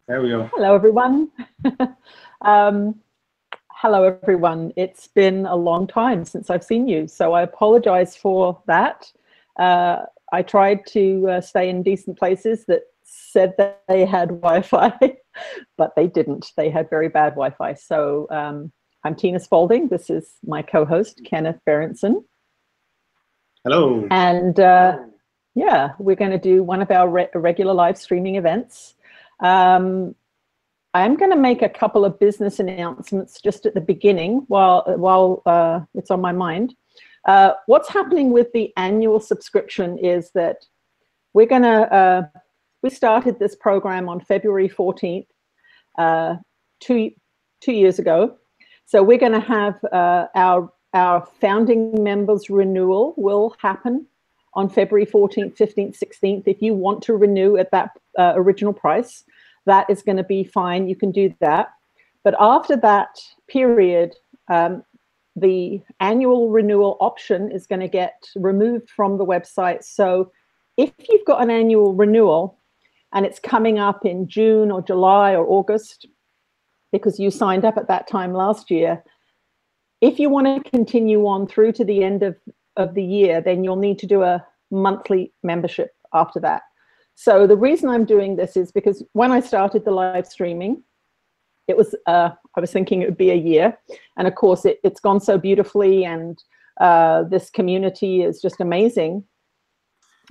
There we go. Hello, everyone. um, Hello, everyone. It's been a long time since I've seen you, so I apologize for that. I tried to stay in decent places that said that they had Wi-Fi, but they didn't. They had very bad Wi-Fi. So I'm Tina Spalding. This is my co-host, Kenneth Berenson. Hello. And yeah, we're going to do one of our regular live streaming events. I'm going to make a couple of business announcements just at the beginning while it's on my mind. What's happening with the annual subscription is that we started this program on February 14th, two years ago. So we're going to have our founding members renewal will happen on February 14th, 15th, 16th. If you want to renew at that original price, that is going to be fine. You can do that. But after that period, the annual renewal option is going to get removed from the website. So if you've got an annual renewal and it's coming up in June or July or August, because you signed up at that time last year, if you want to continue on through to the end of the year, then you'll need to do a monthly membership after that. So the reason I'm doing this is because when I started the live streaming, it was I was thinking it would be a year, and of course it's gone so beautifully, and this community is just amazing.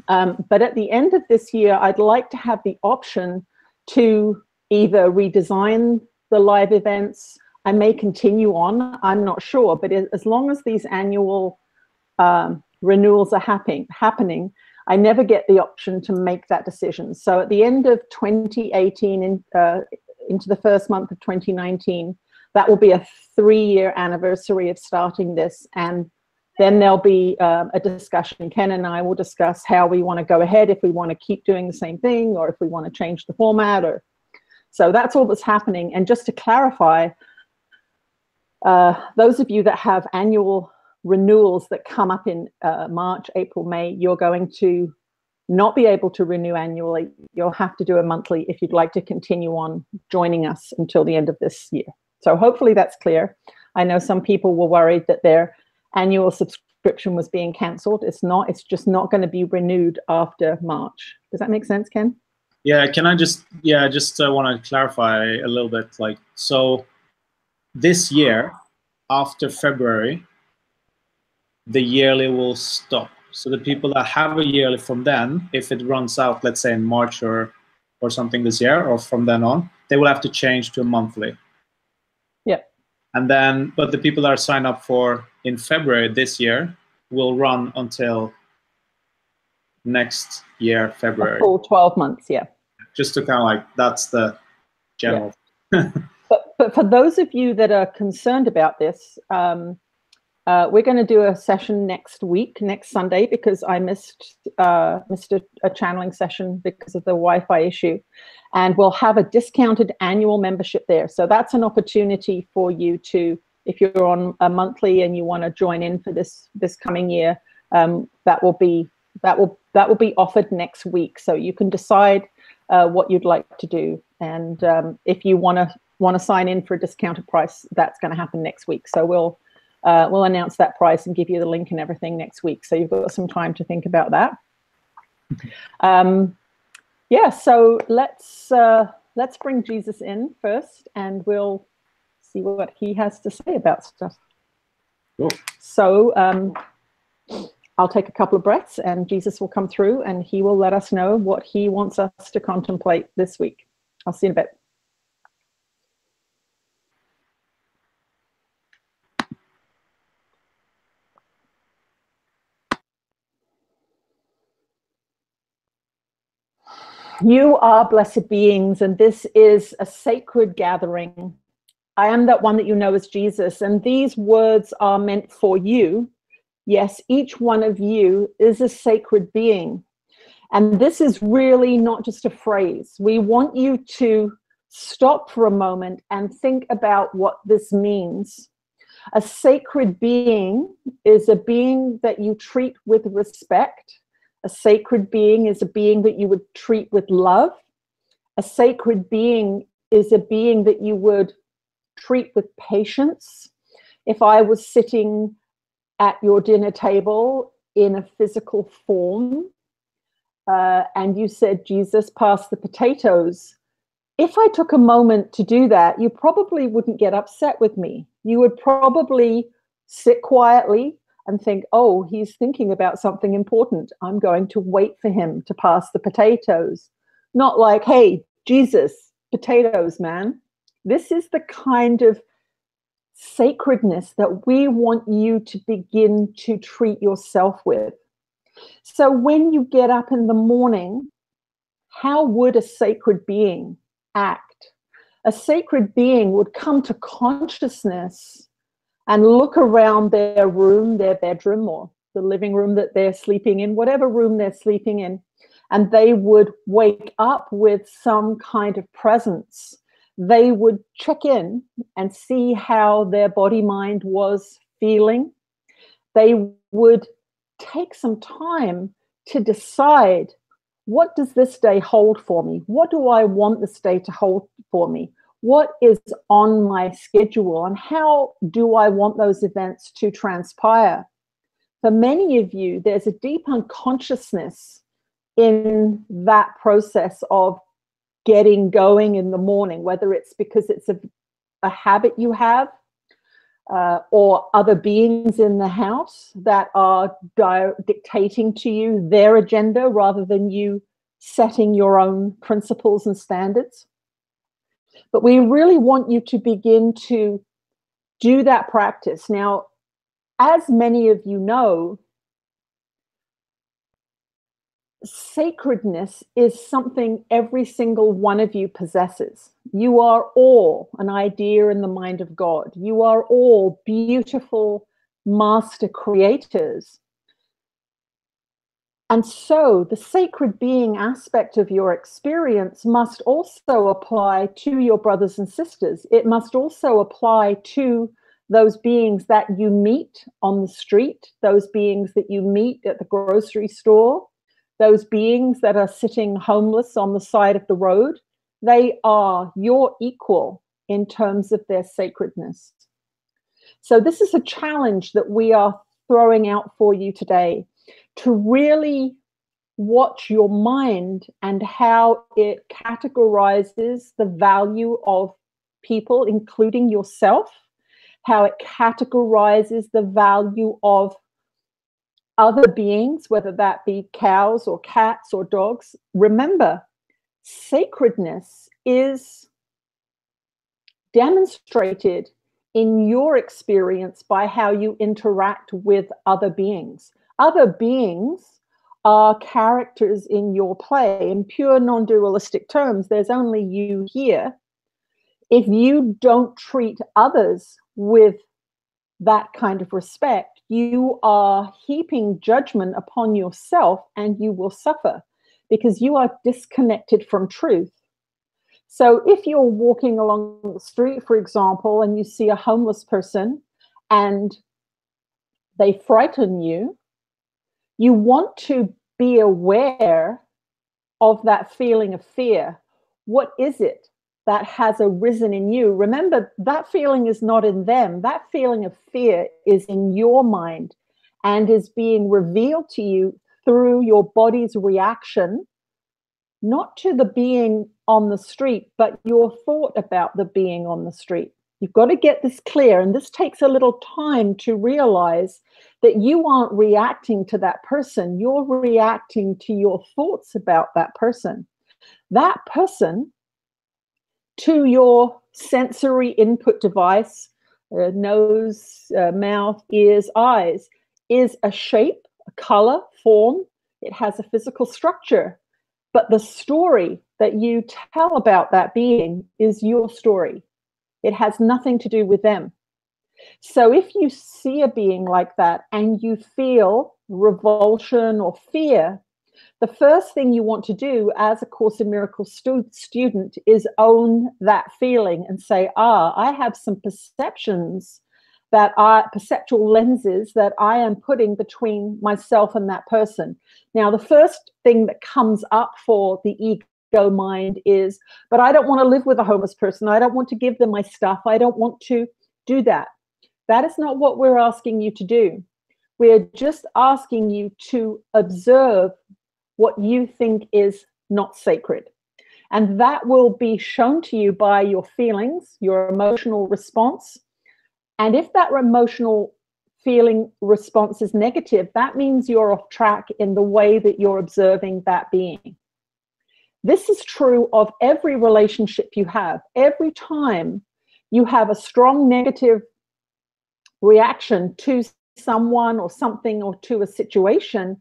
But at the end of this year, I'd like to have the option to either redesign the live events. I may continue on, I'm not sure, but as long as these annual renewals are happening, I never get the option to make that decision. So at the end of 2018, into the first month of 2019, that will be a 3-year anniversary of starting this. And then there'll be a discussion. Ken and I will discuss how we want to go ahead, if we want to keep doing the same thing, or if we want to change the format. So that's all that's happening. And just to clarify, those of you that have annual renewals that come up in March, April, May, you're going to not be able to renew annually. You'll have to do a monthly if you'd like to continue on joining us until the end of this year. So hopefully that's clear. I know some people were worried that their annual subscription was being cancelled. It's not. It's just not going to be renewed after March. Does that make sense, Ken? Yeah, can I just want to clarify a little bit. So this year, after February, the yearly will stop. So the people that have a yearly from then, if it runs out, let's say in March or something this year, or from then on, they will have to change to a monthly. Yep. And then, but the people that are signed up for in February this year will run until next year, February. A full 12 months, yeah. Just to kind of that's the general. Yeah. But for those of you that are concerned about this, we're going to do a session next Sunday, because I missed a channeling session because of the Wi-Fi issue, and we'll have a discounted annual membership there. So that's an opportunity for you to, if you're on a monthly and you want to join in for this coming year, that will be offered next week. So you can decide what you'd like to do, and if you want to sign in for a discounted price, that's going to happen next week. So we'll announce that price and give you the link and everything next week. So you've got some time to think about that. Yeah, so let's bring Jesus in first, and we'll see what he has to say about stuff. Cool. So I'll take a couple of breaths, and Jesus will come through, and he will let us know what he wants us to contemplate this week. I'll see you in a bit. You are blessed beings, and this is a sacred gathering. I am that one that you know as Jesus, and these words are meant for you. Yes, each one of you is a sacred being. And this is really not just a phrase. We want you to stop for a moment and think about what this means. A sacred being is a being that you treat with respect. A sacred being is a being that you would treat with love. A sacred being is a being that you would treat with patience. If I was sitting at your dinner table in a physical form, and you said, Jesus, pass the potatoes, if I took a moment to do that, you probably wouldn't get upset with me. You would probably sit quietly and think, oh, he's thinking about something important. I'm going to wait for him to pass the potatoes. Not like, hey, Jesus, potatoes, man. This is the kind of sacredness that we want you to begin to treat yourself with. So when you get up in the morning, how would a sacred being act? A sacred being would come to consciousness and look around their room, their bedroom, or the living room that they're sleeping in, whatever room they're sleeping in, and they would wake up with some kind of presence. They would check in and see how their body mind was feeling. They would take some time to decide, what does this day hold for me? What do I want this day to hold for me? What is on my schedule, and how do I want those events to transpire? For many of you, there's a deep unconsciousness in that process of getting going in the morning, whether it's because it's a habit you have, or other beings in the house that are dictating to you their agenda rather than you setting your own principles and standards. But we really want you to begin to do that practice. Now, as many of you know, sacredness is something every single one of you possesses. You are all an idea in the mind of God. You are all beautiful master creators. And so the sacred being aspect of your experience must also apply to your brothers and sisters. It must also apply to those beings that you meet on the street, those beings that you meet at the grocery store, those beings that are sitting homeless on the side of the road. They are your equal in terms of their sacredness. So this is a challenge that we are throwing out for you today, to really watch your mind and how it categorizes the value of people, including yourself, how it categorizes the value of other beings, whether that be cows or cats or dogs. Remember, sacredness is demonstrated in your experience by how you interact with other beings. Other beings are characters in your play. In pure non-dualistic terms, there's only you here. If you don't treat others with that kind of respect, you are heaping judgment upon yourself, and you will suffer because you are disconnected from truth. So if you're walking along the street, for example, and you see a homeless person and they frighten you, you want to be aware of that feeling of fear. What is it that has arisen in you? Remember, that feeling is not in them. That feeling of fear is in your mind and is being revealed to you through your body's reaction, not to the being on the street, but your thought about the being on the street. You've got to get this clear, and this takes a little time to realize that you aren't reacting to that person. You're reacting to your thoughts about that person. That person, to your sensory input device, nose, mouth, ears, eyes, is a shape, a color, form. It has a physical structure. But the story that you tell about that being is your story. It has nothing to do with them. So if you see a being like that and you feel revulsion or fear, the first thing you want to do as a Course in Miracles student is own that feeling and say, I have some perceptions that are perceptual lenses that I am putting between myself and that person. Now, the first thing that comes up for the ego ego mind is, but I don't want to live with a homeless person. I don't want to give them my stuff. I don't want to do that. That is not what we're asking you to do. We're just asking you to observe what you think is not sacred. And that will be shown to you by your feelings, your emotional response. And if that emotional feeling response is negative, that means you're off track in the way that you're observing that being. This is true of every relationship you have. Every time you have a strong negative reaction to someone or something or to a situation,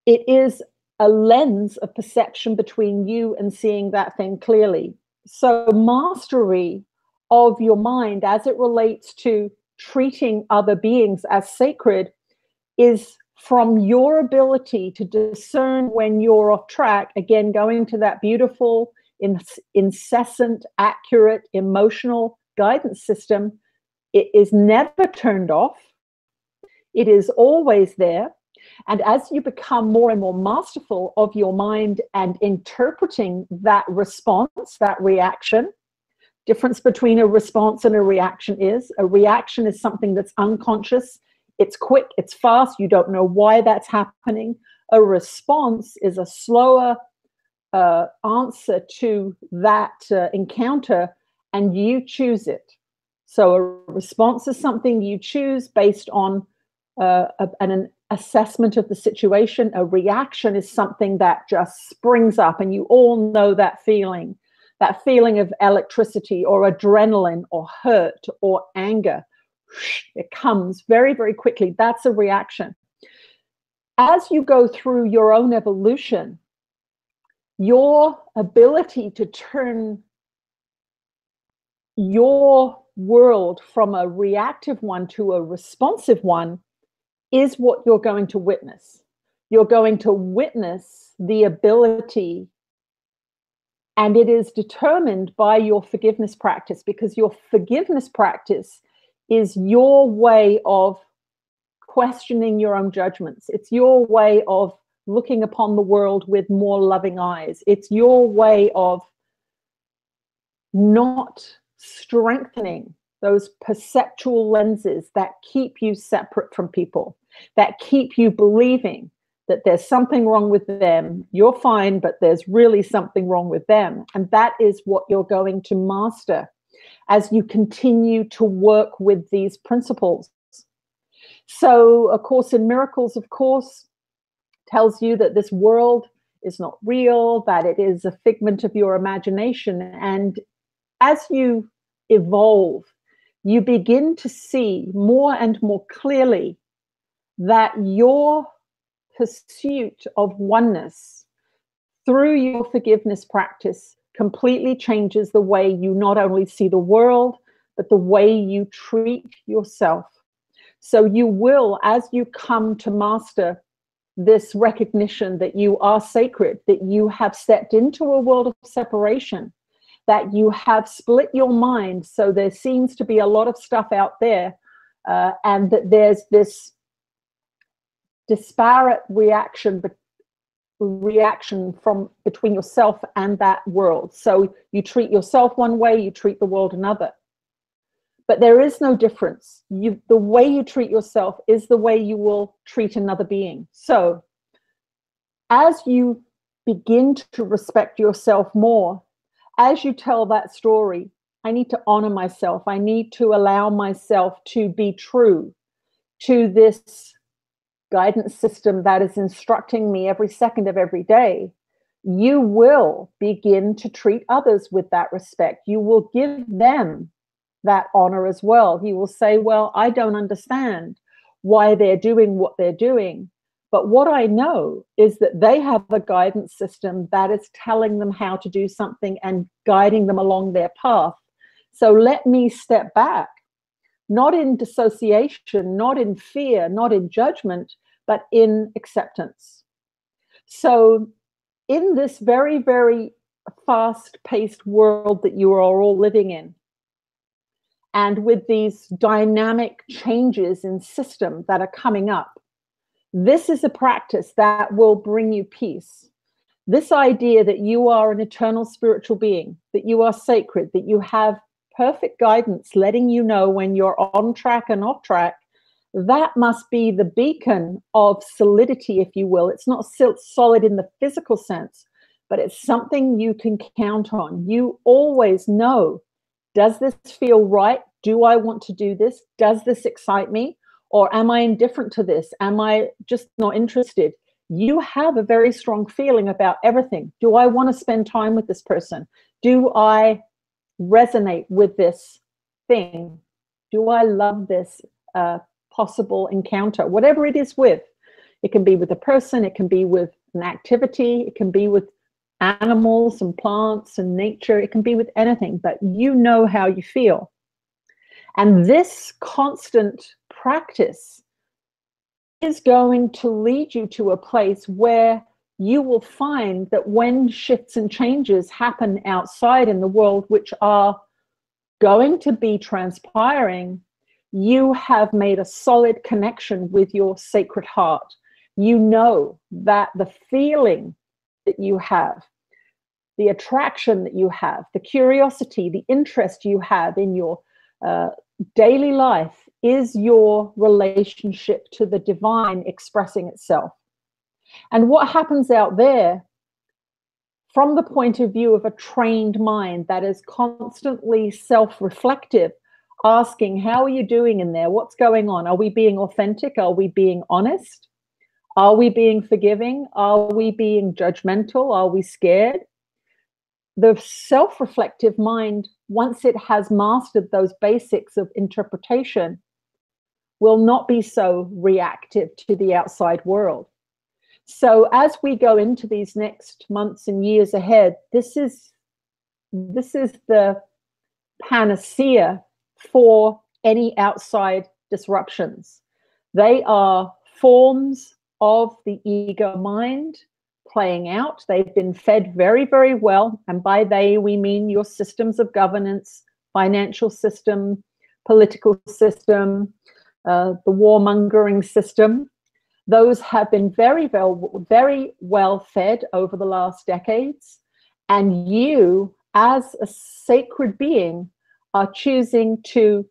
it is a lens of perception between you and seeing that thing clearly. So mastery of your mind as it relates to treating other beings as sacred is from your ability to discern when you're off track, again, going to that beautiful, incessant, accurate, emotional guidance system. It is never turned off. It is always there. And as you become more and more masterful of your mind and interpreting that response, that reaction, difference between a response and a reaction is something that's unconscious. It's quick, it's fast, you don't know why that's happening. A response is a slower answer to that encounter, and you choose it. So a response is something you choose based on an assessment of the situation. A reaction is something that just springs up, and you all know that feeling of electricity or adrenaline or hurt or anger. It comes very, very quickly. That's a reaction. As you go through your own evolution, your ability to turn your world from a reactive one to a responsive one is what you're going to witness. You're going to witness the ability, and it is determined by your forgiveness practice, because your forgiveness practice is your way of questioning your own judgments. It's your way of looking upon the world with more loving eyes. It's your way of not strengthening those perceptual lenses that keep you separate from people, that keep you believing that there's something wrong with them. You're fine, but there's really something wrong with them. And that is what you're going to master as you continue to work with these principles. So A Course in Miracles, of course, tells you that this world is not real, that it is a figment of your imagination. And as you evolve, you begin to see more and more clearly that your pursuit of oneness through your forgiveness practice completely changes the way you not only see the world, but the way you treat yourself. So you will, as you come to master this recognition that you are sacred, that you have stepped into a world of separation, that you have split your mind, so there seems to be a lot of stuff out there, and that there's this disparate reaction from between yourself and that world. So you treat yourself one way, you treat the world another. But there is no difference. The way you treat yourself is the way you will treat another being. So as you begin to respect yourself more, as you tell that story, I need to honor myself. I need to allow myself to be true to this guidance system that is instructing me every second of every day. You will begin to treat others with that respect. You will give them that honor as well. You will say, well, I don't understand why they're doing what they're doing, but what I know is that they have a guidance system that is telling them how to do something and guiding them along their path. So let me step back, not in dissociation, not in fear, not in judgment, but in acceptance. So in this very, very fast-paced world that you are all living in, and with these dynamic changes in system that are coming up, this is a practice that will bring you peace. This idea that you are an eternal spiritual being, that you are sacred, that you have perfect guidance letting you know when you're on track and off track, that must be the beacon of solidity, if you will. It's not solid in the physical sense, but it's something you can count on. You always know, does this feel right? Do I want to do this? Does this excite me? Or am I indifferent to this? Am I just not interested? You have a very strong feeling about everything. Do I want to spend time with this person? Do I resonate with this thing? Do I love this possible encounter? Whatever it is with. It can be with a person, it can be with an activity, it can be with animals and plants and nature, it can be with anything, but you know how you feel. And this constant practice is going to lead you to a place where you will find that when shifts and changes happen outside in the world, which are going to be transpiring, you have made a solid connection with your sacred heart. You know that the feeling that you have, the attraction that you have, the curiosity, the interest you have in your daily life is your relationship to the divine expressing itself. And what happens out there, from the point of view of a trained mind that is constantly self-reflective, asking, how are you doing in there? What's going on? Are we being authentic? Are we being honest? Are we being forgiving? Are we being judgmental? Are we scared? The self-reflective mind, once it has mastered those basics of interpretation, will not be so reactive to the outside world. So as we go into these next months and years ahead, this is the panacea for any outside disruptions. They are forms of the ego mind playing out. They've been fed very, very well. And by they, we mean your systems of governance, financial system, political system, the warmongering system. Those have been very well fed over the last decades. And you, as a sacred being, are choosing to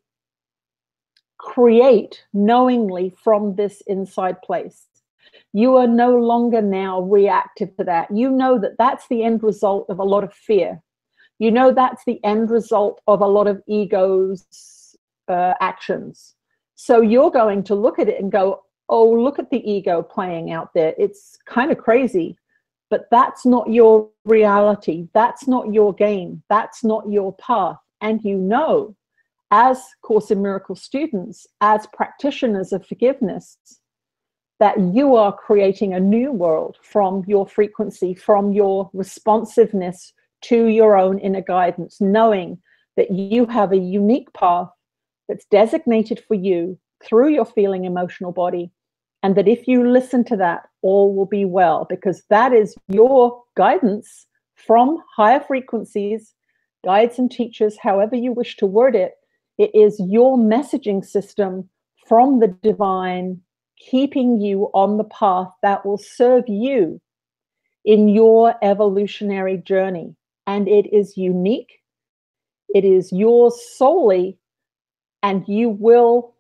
create knowingly from this inside place. You are no longer now reactive to that. You know that that's the end result of a lot of fear. You know that's the end result of a lot of ego's actions. So you're going to look at it and go, oh, look at the ego playing out there. It's kind of crazy, but that's not your reality. That's not your game. That's not your path. And you know, as Course in Miracles students, as practitioners of forgiveness, that you are creating a new world from your frequency, from your responsiveness to your own inner guidance, knowing that you have a unique path that's designated for you through your feeling emotional body, and that if you listen to that, all will be well, because that is your guidance from higher frequencies, guides and teachers, however you wish to word it. It is your messaging system from the divine, keeping you on the path that will serve you in your evolutionary journey. And it is unique. It is yours solely, and you will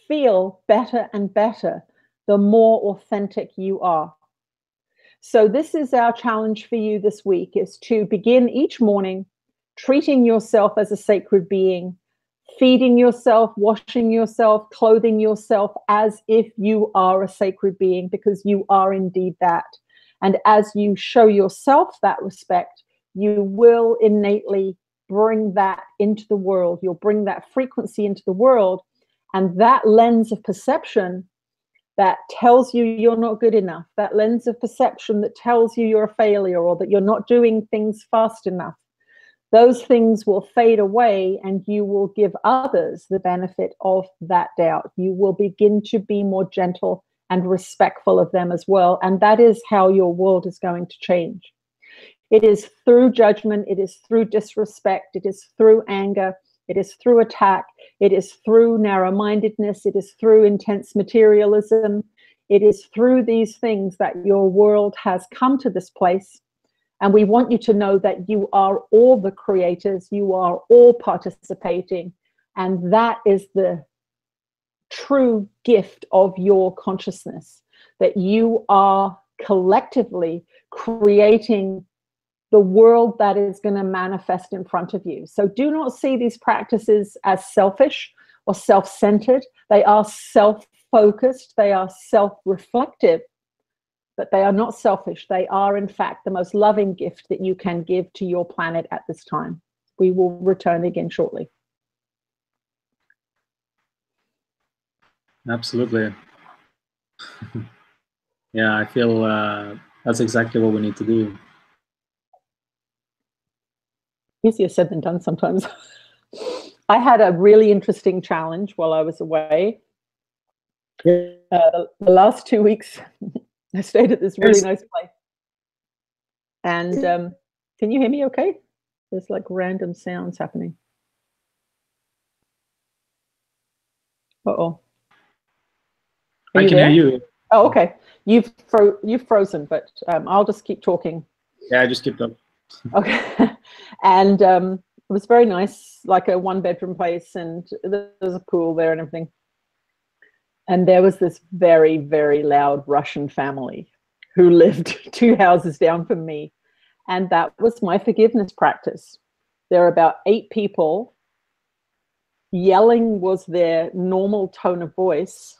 feel better and better the more authentic you are. So this is our challenge for you this week, is to begin each morning treating yourself as a sacred being, feeding yourself, washing yourself, clothing yourself as if you are a sacred being, because you are indeed that. And as you show yourself that respect, you will innately bring that into the world. You'll bring that frequency into the world. And that lens of perception that tells you you're not good enough, that lens of perception that tells you you're a failure or that you're not doing things fast enough, those things will fade away, and you will give others the benefit of that doubt. You will begin to be more gentle and respectful of them as well. And that is how your world is going to change. It is through judgment. It is through disrespect. It is through anger. It is through attack. It is through narrow-mindedness. It is through intense materialism. It is through these things that your world has come to this place. And we want you to know that you are all the creators, you are all participating. And that is the true gift of your consciousness, that you are collectively creating the world that is going to manifest in front of you. So do not see these practices as selfish or self-centered. They are self-focused, they are self-reflective, but they are not selfish. They are, in fact, the most loving gift that you can give to your planet at this time. We will return again shortly. Absolutely. Yeah, I feel that's exactly what we need to do. Easier said than done sometimes. I had a really interesting challenge while I was away. The last 2 weeks, I stayed at this really nice place. And can you hear me okay? There's like random sounds happening. Uh-oh. I can hear you. Oh, okay. You've frozen, but I'll just keep talking. Yeah, I just keep talking. Okay. And it was very nice, like a 1-bedroom place, and there was a pool there and everything. And there was this very, very loud Russian family who lived 2 houses down from me. And that was my forgiveness practice. There are about 8 people. Yelling was their normal tone of voice.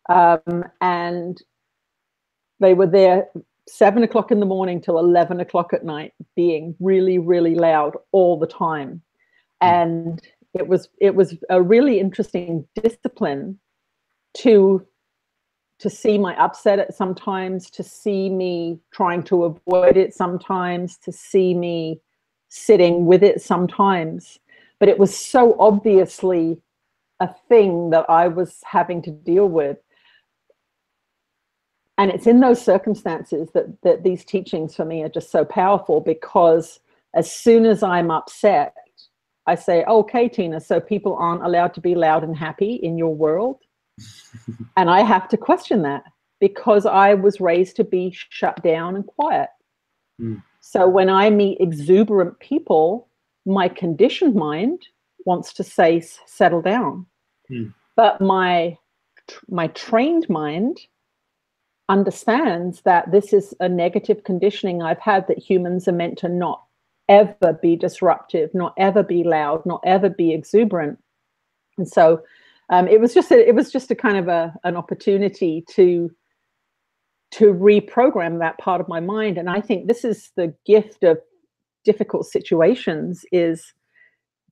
And they were there 7 o'clock in the morning till 11 o'clock at night, being really, really loud all the time. And it was a really interesting discipline to see my upset at sometimes, to see me trying to avoid it sometimes, to see me sitting with it sometimes. But it was so obviously a thing that I was having to deal with. And it's in those circumstances that these teachings for me are just so powerful, because as soon as I'm upset, I say, okay, Tina, so people aren't allowed to be loud and happy in your world? And I have to question that, because I was raised to be shut down and quiet. So when I meet exuberant people, my conditioned mind wants to say, settle down. But my trained mind understands that this is a negative conditioning I've had, that humans are meant to not ever be disruptive, not ever be loud, not ever be exuberant. And so it was just a kind of an opportunity to reprogram that part of my mind. And I think this is the gift of difficult situations, is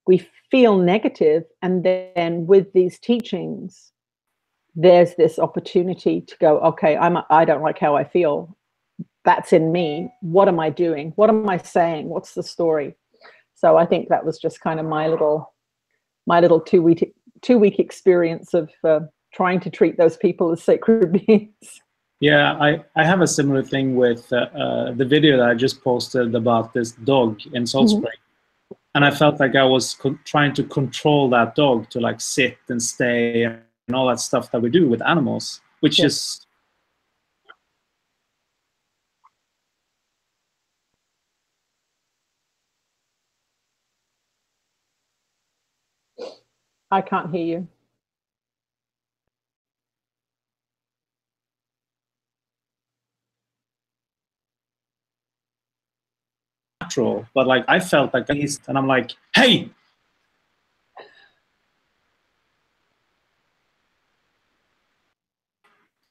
we feel negative, and then with these teachings, there's this opportunity to go, okay, I don't like how I feel. That's in me. What am I doing? What am I saying? What's the story? So I think that was just kind of my little 2-week experience of trying to treat those people as sacred beings. Yeah, I have a similar thing with the video that I just posted about this dog in Salt Spring. And I felt like I was trying to control that dog to like sit and stay and all that stuff that we do with animals, which is... I can't hear you. Natural, but like I felt like, and I'm like, hey!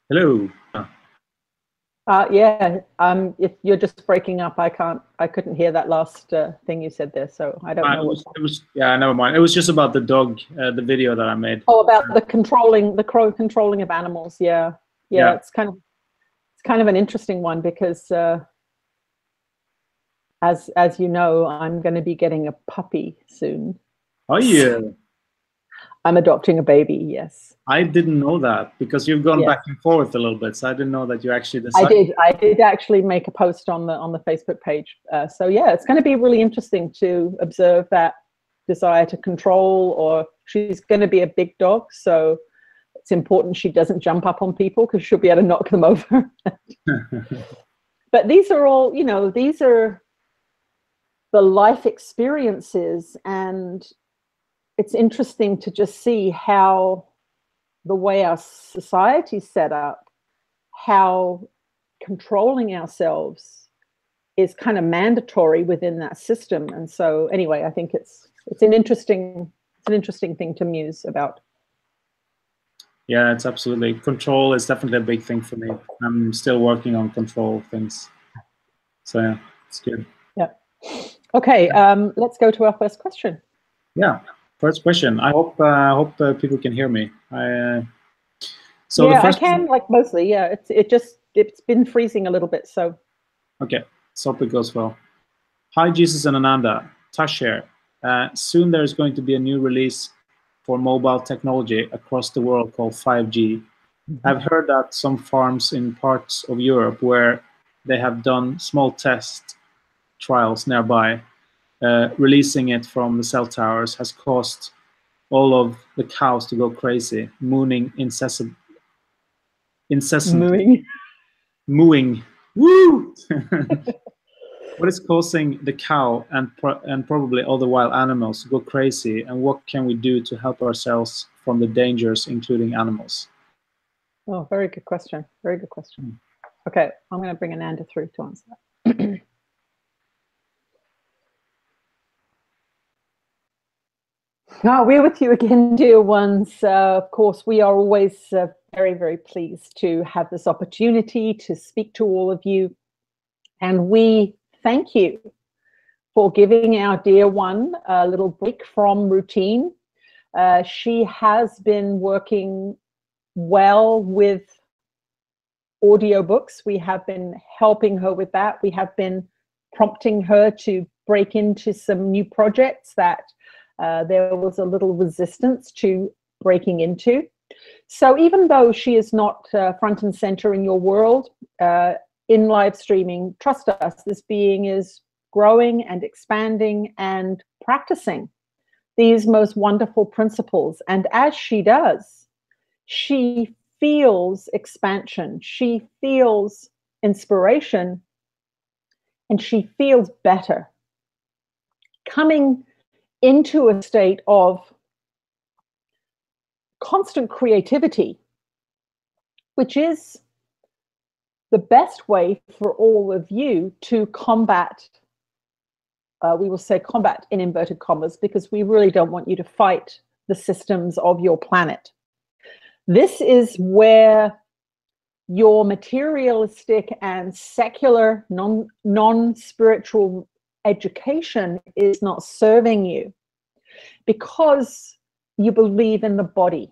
Hello. Yeah. If you're just breaking up, I couldn't hear that last thing you said there. So I don't know. It was yeah, never mind. It was just about the dog, the video that I made. Oh, about the controlling of animals. Yeah. It's kind of an interesting one, because as you know, I'm going to be getting a puppy soon. Oh yeah. I'm adopting a baby. Yes. I didn't know that, because you've gone back and forth a little bit, so I didn't know that you actually decided. I did actually make a post on the Facebook page. So yeah, it's going to be really interesting to observe that desire to control, or she's going to be a big dog, so it's important she doesn't jump up on people because she'll be able to knock them over. But these are all, you know, these are the life experiences, and it's interesting to just see how the way our society's set up, how controlling ourselves is kind of mandatory within that system. And so anyway, I think it's an interesting thing to muse about. Yeah, it's absolutely. Control is definitely a big thing for me. I'm still working on control things. So yeah, it's good. Yeah. Okay, let's go to our first question. Yeah, first question. I hope people can hear me. So yeah, the first I can, like mostly. Yeah, it's been freezing a little bit. So okay, so hope it goes well. Hi, Jesus and Ananda. Tash here. Soon there's going to be a new release for mobile technology across the world called 5G. Mm-hmm. I've heard that some farms in parts of Europe where they have done small test trials nearby, releasing it from the cell towers has caused all of the cows to go crazy, mooing incessantly. Mooing. Woo! What is causing the cow and probably other wild animals to go crazy, and what can we do to help ourselves from the dangers, including animals? Oh, very good question. Very good question. Okay, I'm going to bring Ananda through to answer that. Oh, we're with you again, dear ones. Of course, we are always very, very pleased to have this opportunity to speak to all of you. And we thank you for giving our dear one a little break from routine. She has been working well with audiobooks. We have been helping her with that. We have been prompting her to break into some new projects that there was a little resistance to breaking into. So even though she is not front and center in your world, in live streaming, trust us, this being is growing and expanding and practicing these most wonderful principles. And as she does, she feels expansion, she feels inspiration, and she feels better. Coming into a state of constant creativity, which is the best way for all of you to combat, we will say combat in inverted commas, because we really don't want you to fight the systems of your planet. This is where your materialistic and secular, non-spiritual education is not serving you, because you believe in the body.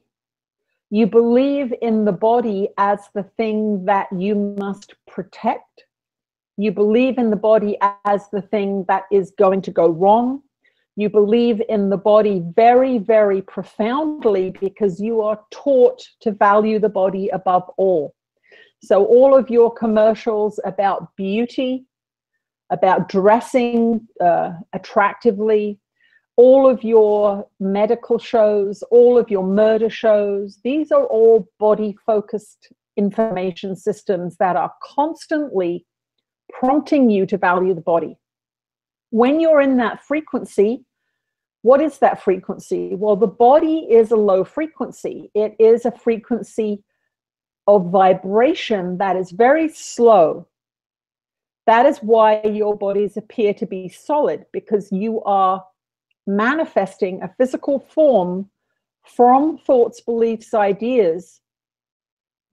You believe in the body as the thing that you must protect. You believe in the body as the thing that is going to go wrong. You believe in the body very, very profoundly because you are taught to value the body above all. So all of your commercials about beauty, about dressing attractively, all of your medical shows, all of your murder shows, these are all body-focused information systems that are constantly prompting you to value the body. When you're in that frequency, what is that frequency? Well, the body is a low frequency. It is a frequency of vibration that is very slow. That is why your bodies appear to be solid, because you are manifesting a physical form from thoughts, beliefs, ideas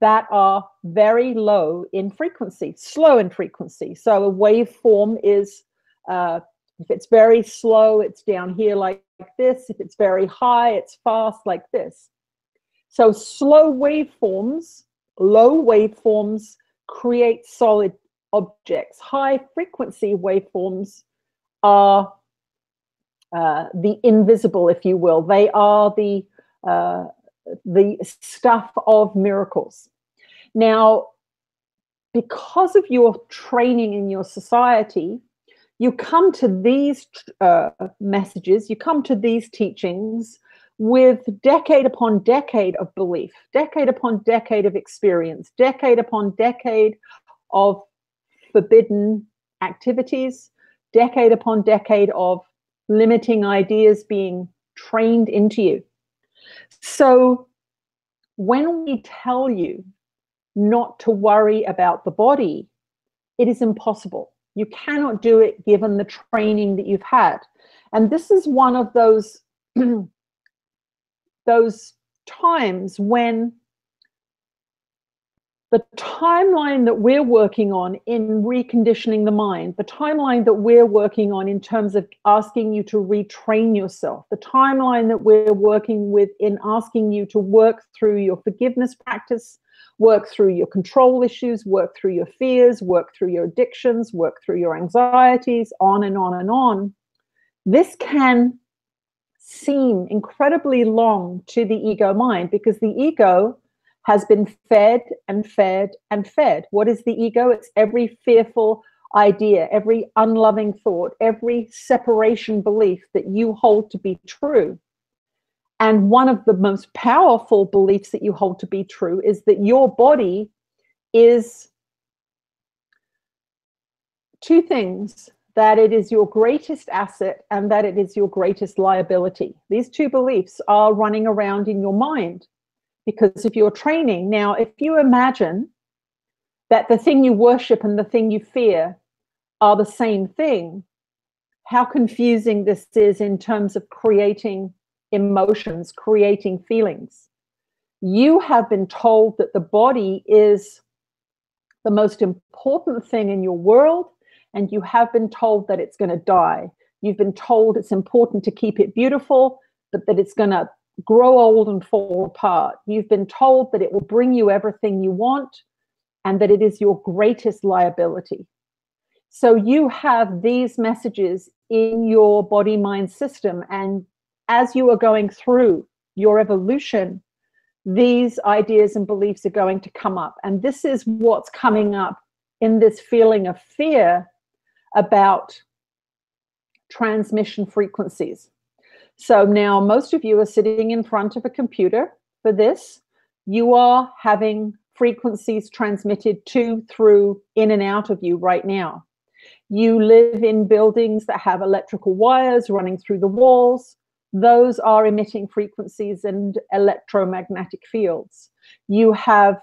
that are very low in frequency, slow in frequency. So a waveform is, if it's very slow, it's down here like this. If it's very high, it's fast like this. So slow waveforms, low waveforms create solid objects. High frequency waveforms are the invisible, if you will. They are the stuff of miracles. Now, because of your training in your society, you come to these messages, you come to these teachings with decade upon decade of belief, decade upon decade of experience, decade upon decade of forbidden activities, decade upon decade of limiting ideas being trained into you. So when we tell you not to worry about the body, it is impossible. You cannot do it given the training that you've had. And this is one of those those times when the timeline that we're working on in reconditioning the mind, the timeline that we're working on in terms of asking you to retrain yourself, the timeline that we're working with in asking you to work through your forgiveness practice, work through your control issues, work through your fears, work through your addictions, work through your anxieties, on and on and on. This can seem incredibly long to the ego mind because the ego has been fed and fed and fed. What is the ego? It's every fearful idea, every unloving thought, every separation belief that you hold to be true. And one of the most powerful beliefs that you hold to be true is that your body is two things: that it is your greatest asset and that it is your greatest liability. These two beliefs are running around in your mind because of your training. Now, if you imagine that the thing you worship and the thing you fear are the same thing, how confusing this is in terms of creating emotions, creating feelings. You have been told that the body is the most important thing in your world, and you have been told that it's going to die. You've been told it's important to keep it beautiful, but that it's going to grow old and fall apart. You've been told that it will bring you everything you want and that it is your greatest liability. So you have these messages in your body-mind system, and as you are going through your evolution, these ideas and beliefs are going to come up. And this is what's coming up in this feeling of fear about transmission frequencies. So now most of you are sitting in front of a computer for this. You are having frequencies transmitted to, through, in and out of you right now. You live in buildings that have electrical wires running through the walls. Those are emitting frequencies and electromagnetic fields. You have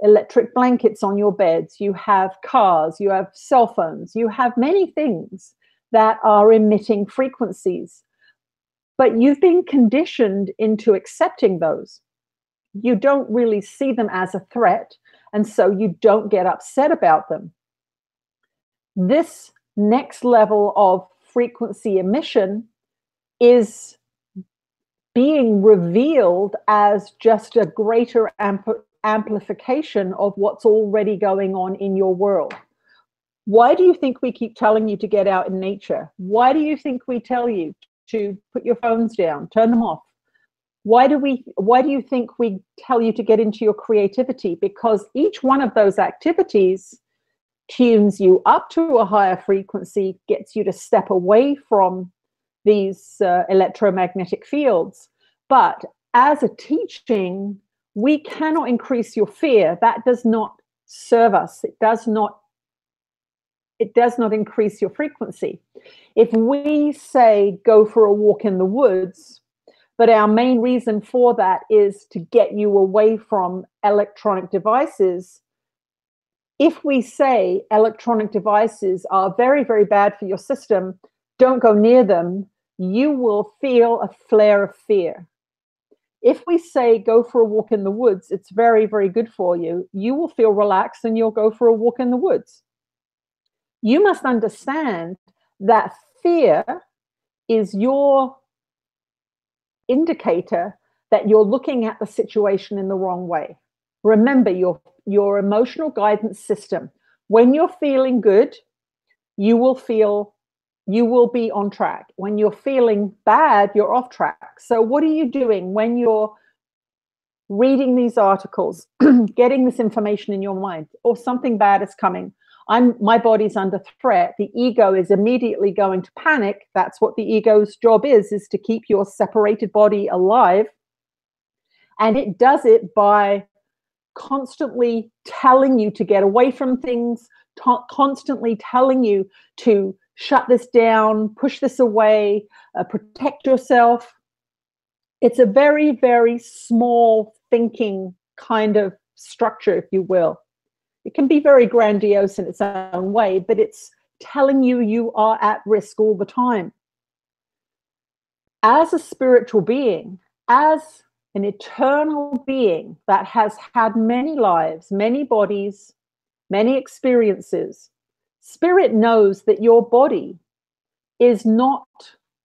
electric blankets on your beds. You have cars. You have cell phones. You have many things that are emitting frequencies. But you've been conditioned into accepting those. You don't really see them as a threat, and so you don't get upset about them. This next level of frequency emission is being revealed as just a greater amplification of what's already going on in your world. Why do you think we keep telling you to get out in nature? Why do you think we tell you to put your phones down, turn them off? Why do you think we tell you to get into your creativity? Because each one of those activities tunes you up to a higher frequency, gets you to step away from these electromagnetic fields. But as a teaching, we cannot increase your fear. That does not serve us. It does not increase your frequency. If we say go for a walk in the woods, but our main reason for that is to get you away from electronic devices, if we say electronic devices are very, very bad for your system, don't go near them, you will feel a flare of fear. If we say go for a walk in the woods, it's very, very good for you, you will feel relaxed and you'll go for a walk in the woods. You must understand that fear is your indicator that you're looking at the situation in the wrong way. Remember, your emotional guidance system, when you're feeling good, you will be on track. When you're feeling bad, you're off track. So what are you doing when you're reading these articles, getting this information in your mind, or something bad is coming? my body's under threat, the ego is immediately going to panic. That's what the ego's job is to keep your separated body alive. And it does it by constantly telling you to get away from things, constantly telling you to shut this down, push this away, protect yourself. It's a very, very small thinking kind of structure, if you will. It can be very grandiose in its own way, but it's telling you you are at risk all the time. As a spiritual being, as an eternal being that has had many lives, many bodies, many experiences, Spirit knows that your body is not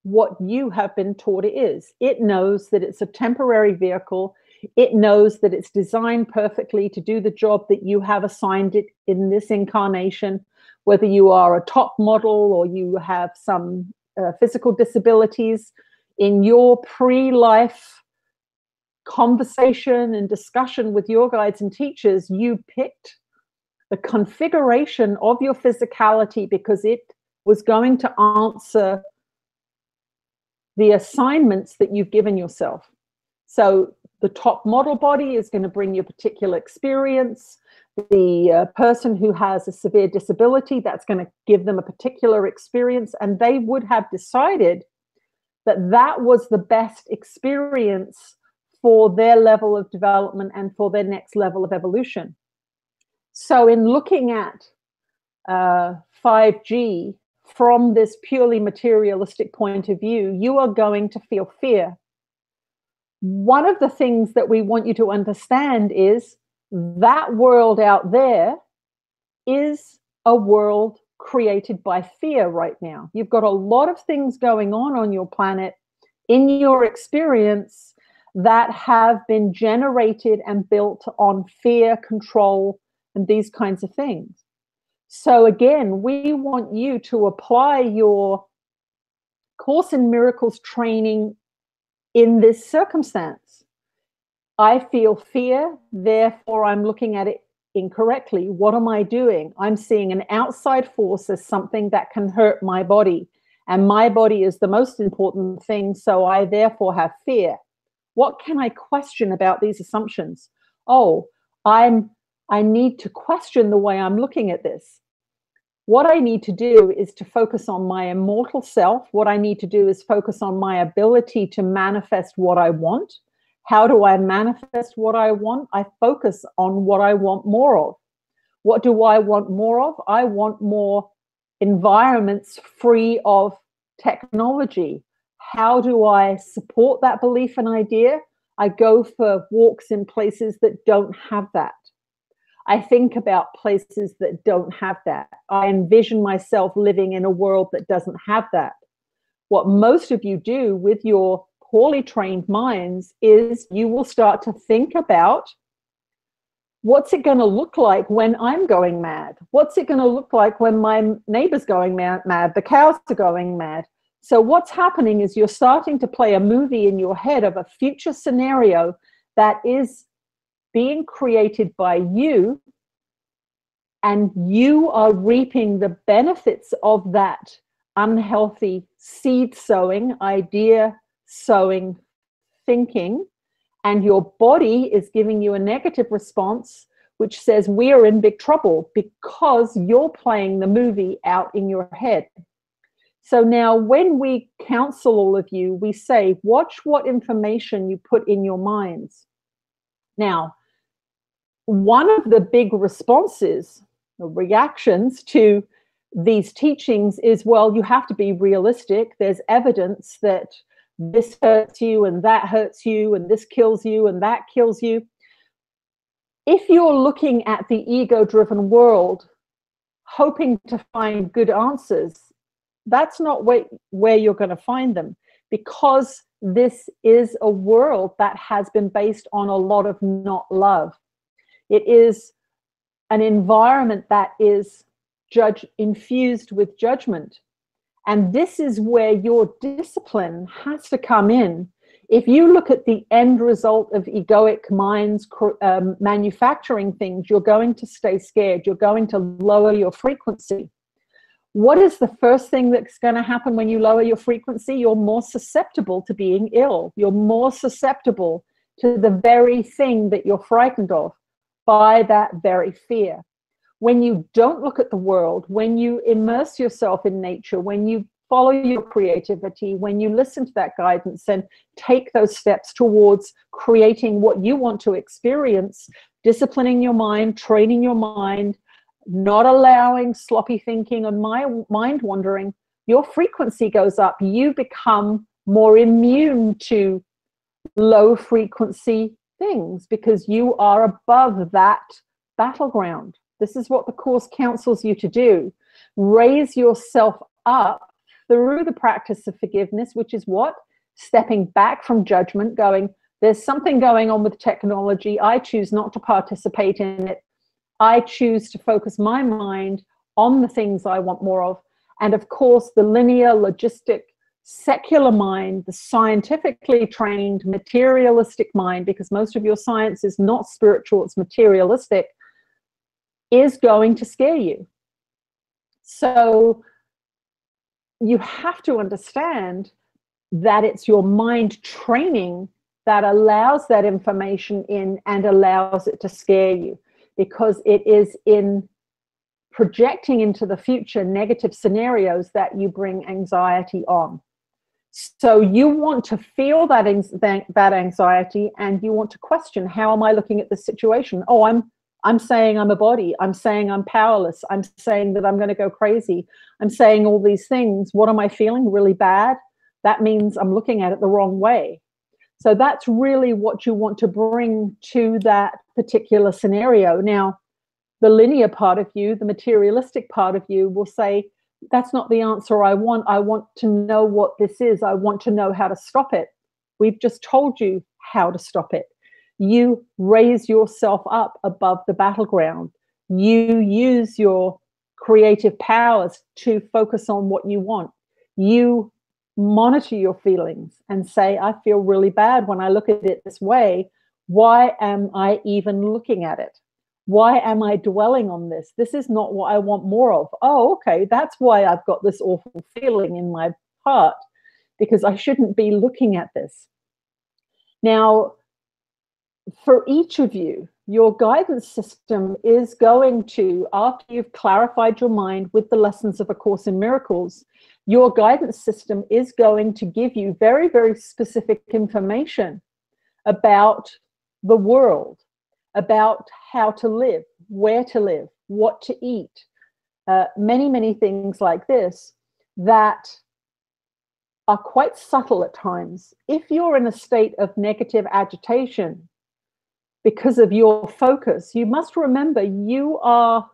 what you have been taught it is. It knows that it's a temporary vehicle. It knows that it's designed perfectly to do the job that you have assigned it in this incarnation, whether you are a top model or you have some physical disabilities. In your pre-life conversation and discussion with your guides and teachers, you picked the configuration of your physicality because it was going to answer the assignments that you've given yourself. So the top model body is going to bring you a particular experience. The person who has a severe disability, that's going to give them a particular experience, and they would have decided that that was the best experience for their level of development and for their next level of evolution. So in looking at 5G from this purely materialistic point of view, you are going to feel fear. One of the things that we want you to understand is that world out there is a world created by fear right now. You've got a lot of things going on your planet, in your experience, that have been generated and built on fear, control, and these kinds of things. So again, we want you to apply your Course in Miracles training in this circumstance. I feel fear, therefore I'm looking at it incorrectly. What am I doing? I'm seeing an outside force as something that can hurt my body, and my body is the most important thing, so I therefore have fear. What can I question about these assumptions? Oh, I need to question the way I'm looking at this. What I need to do is to focus on my immortal self. What I need to do is focus on my ability to manifest what I want. How do I manifest what I want? I focus on what I want more of. What do I want more of? I want more environments free of technology. How do I support that belief and idea? I go for walks in places that don't have that. I think about places that don't have that. I envision myself living in a world that doesn't have that. What most of you do with your poorly trained minds is you will start to think about, what's it going to look like when I'm going mad? What's it going to look like when my neighbor's going mad, the cows are going mad? So what's happening is you're starting to play a movie in your head of a future scenario that is being created by you, and you are reaping the benefits of that unhealthy seed sowing, idea sowing, thinking, and your body is giving you a negative response, which says we are in big trouble because you're playing the movie out in your head. So now when we counsel all of you, we say, watch what information you put in your minds. Now, one of the big responses, or reactions to these teachings is, well, you have to be realistic. There's evidence that this hurts you and that hurts you and this kills you and that kills you. If you're looking at the ego-driven world, hoping to find good answers, that's not where you're going to find them, because this is a world that has been based on a lot of not love. It is an environment that is infused with judgment. And this is where your discipline has to come in If you look at the end result of egoic minds manufacturing things, you're going to stay scared. You're going to lower your frequency. What is the first thing that's going to happen when you lower your frequency? You're more susceptible to being ill. You're more susceptible to the very thing that you're frightened of by that very fear. When you don't look at the world, when you immerse yourself in nature, when you follow your creativity, when you listen to that guidance and take those steps towards creating what you want to experience, disciplining your mind, training your mind, not allowing sloppy thinking and mind wandering, your frequency goes up. You become more immune to low frequency things because you are above that battleground. This is what the Course counsels you to do. Raise yourself up through the practice of forgiveness, which is what? Stepping back from judgment, going, there's something going on with technology. I choose not to participate in it. I choose to focus my mind on the things I want more of. And of course, the linear, logistic, secular mind, the scientifically trained, materialistic mind, because most of your science is not spiritual, it's materialistic, is going to scare you. So you have to understand that it's your mind training that allows that information in and allows it to scare you, because it is in projecting into the future negative scenarios that you bring anxiety on. So you want to feel that anxiety, and you want to question, how am I looking at this situation? Oh, I'm saying I'm a body. I'm saying I'm powerless. I'm saying that I'm going to go crazy. I'm saying all these things. What am I feeling? Really bad? That means I'm looking at it the wrong way. So that's really what you want to bring to that particular scenario. Now, the linear part of you, the materialistic part of you will say, that's not the answer I want. I want to know what this is. I want to know how to stop it. We've just told you how to stop it. You raise yourself up above the battleground. You use your creative powers to focus on what you want. You monitor your feelings and say, I feel really bad when I look at it this way. Why am I even looking at it? Why am I dwelling on this? This is not what I want more of. Oh, okay, that's why I've got this awful feeling in my heart, because I shouldn't be looking at this. Now, for each of you, your guidance system is going to, after you've clarified your mind with the lessons of A Course in Miracles, your guidance system is going to give you very, very specific information about the world, about how to live, where to live, what to eat, many, many things like this that are quite subtle at times. If you're in a state of negative agitation because of your focus, you must remember you are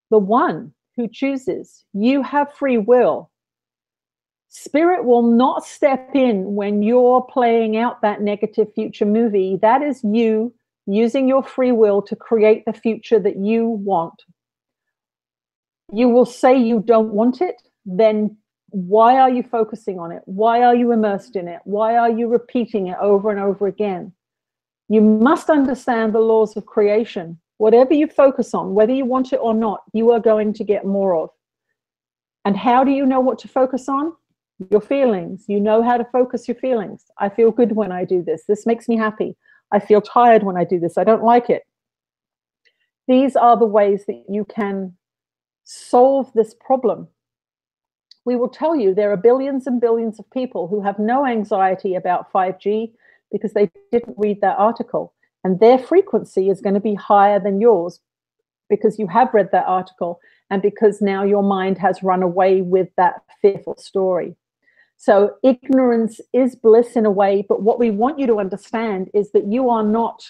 the one who chooses. You have free will. Spirit will not step in when you're playing out that negative future movie. That is you using your free will to create the future that you want. You will say you don't want it, then why are you focusing on it? Why are you immersed in it? Why are you repeating it over and over again? You must understand the laws of creation. Whatever you focus on, whether you want it or not, you are going to get more of. And how do you know what to focus on? Your feelings. You know how to focus your feelings. I feel good when I do this. This makes me happy. I feel tired when I do this. I don't like it. These are the ways that you can solve this problem. We will tell you there are billions and billions of people who have no anxiety about 5G because they didn't read that article. And their frequency is going to be higher than yours because you have read that article and because now your mind has run away with that fearful story. So ignorance is bliss in a way, but what we want you to understand is that you are not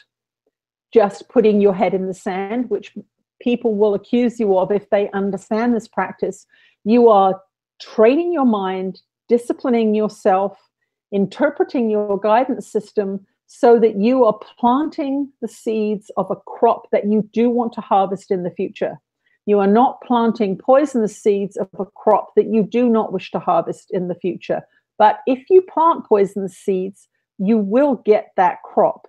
just putting your head in the sand, which people will accuse you of if they understand this practice. You are training your mind, disciplining yourself, interpreting your guidance system so that you are planting the seeds of a crop that you do want to harvest in the future. You are not planting poisonous seeds of a crop that you do not wish to harvest in the future. But if you plant poisonous seeds, you will get that crop.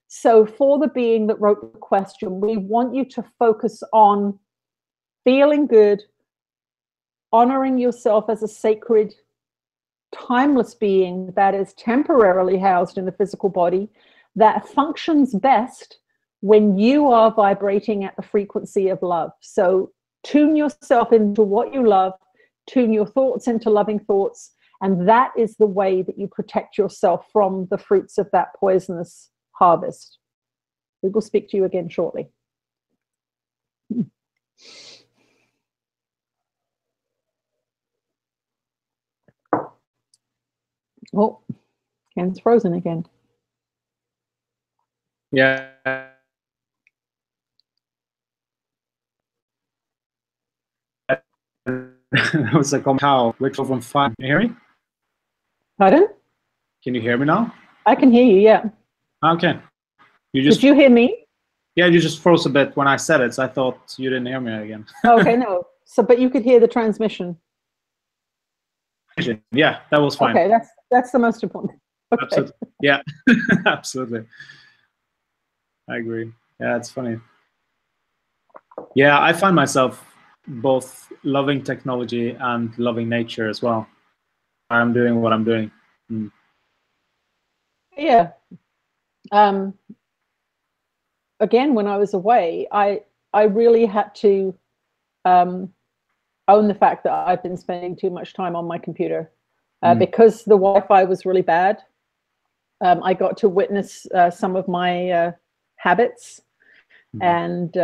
So for the being that wrote the question, we want you to focus on feeling good, honoring yourself as a sacred, timeless being that is temporarily housed in the physical body, that functions best when you are vibrating at the frequency of love. So tune yourself into what you love, tune your thoughts into loving thoughts, and that is the way that you protect yourself from the fruits of that poisonous harvest. We will speak to you again shortly. Oh, Ken's frozen again. Yeah. That was like how Rick from 5. Can you hear me? Pardon? Can you hear me now? I can hear you, yeah. Okay. Did you hear me? Yeah, you just froze a bit when I said it, so I thought you didn't hear me again. Okay, no. So, but you could hear the transmission. Yeah, that was fine. Okay, that's the most important. Okay. Absolutely. Yeah, absolutely. I agree. Yeah, it's funny. Yeah, I find myself both loving technology and loving nature as well. I'm doing what I'm doing. Mm. Yeah. Again, when I was away, I really had to own the fact that I've been spending too much time on my computer because the Wi-Fi was really bad. I got to witness some of my habits, and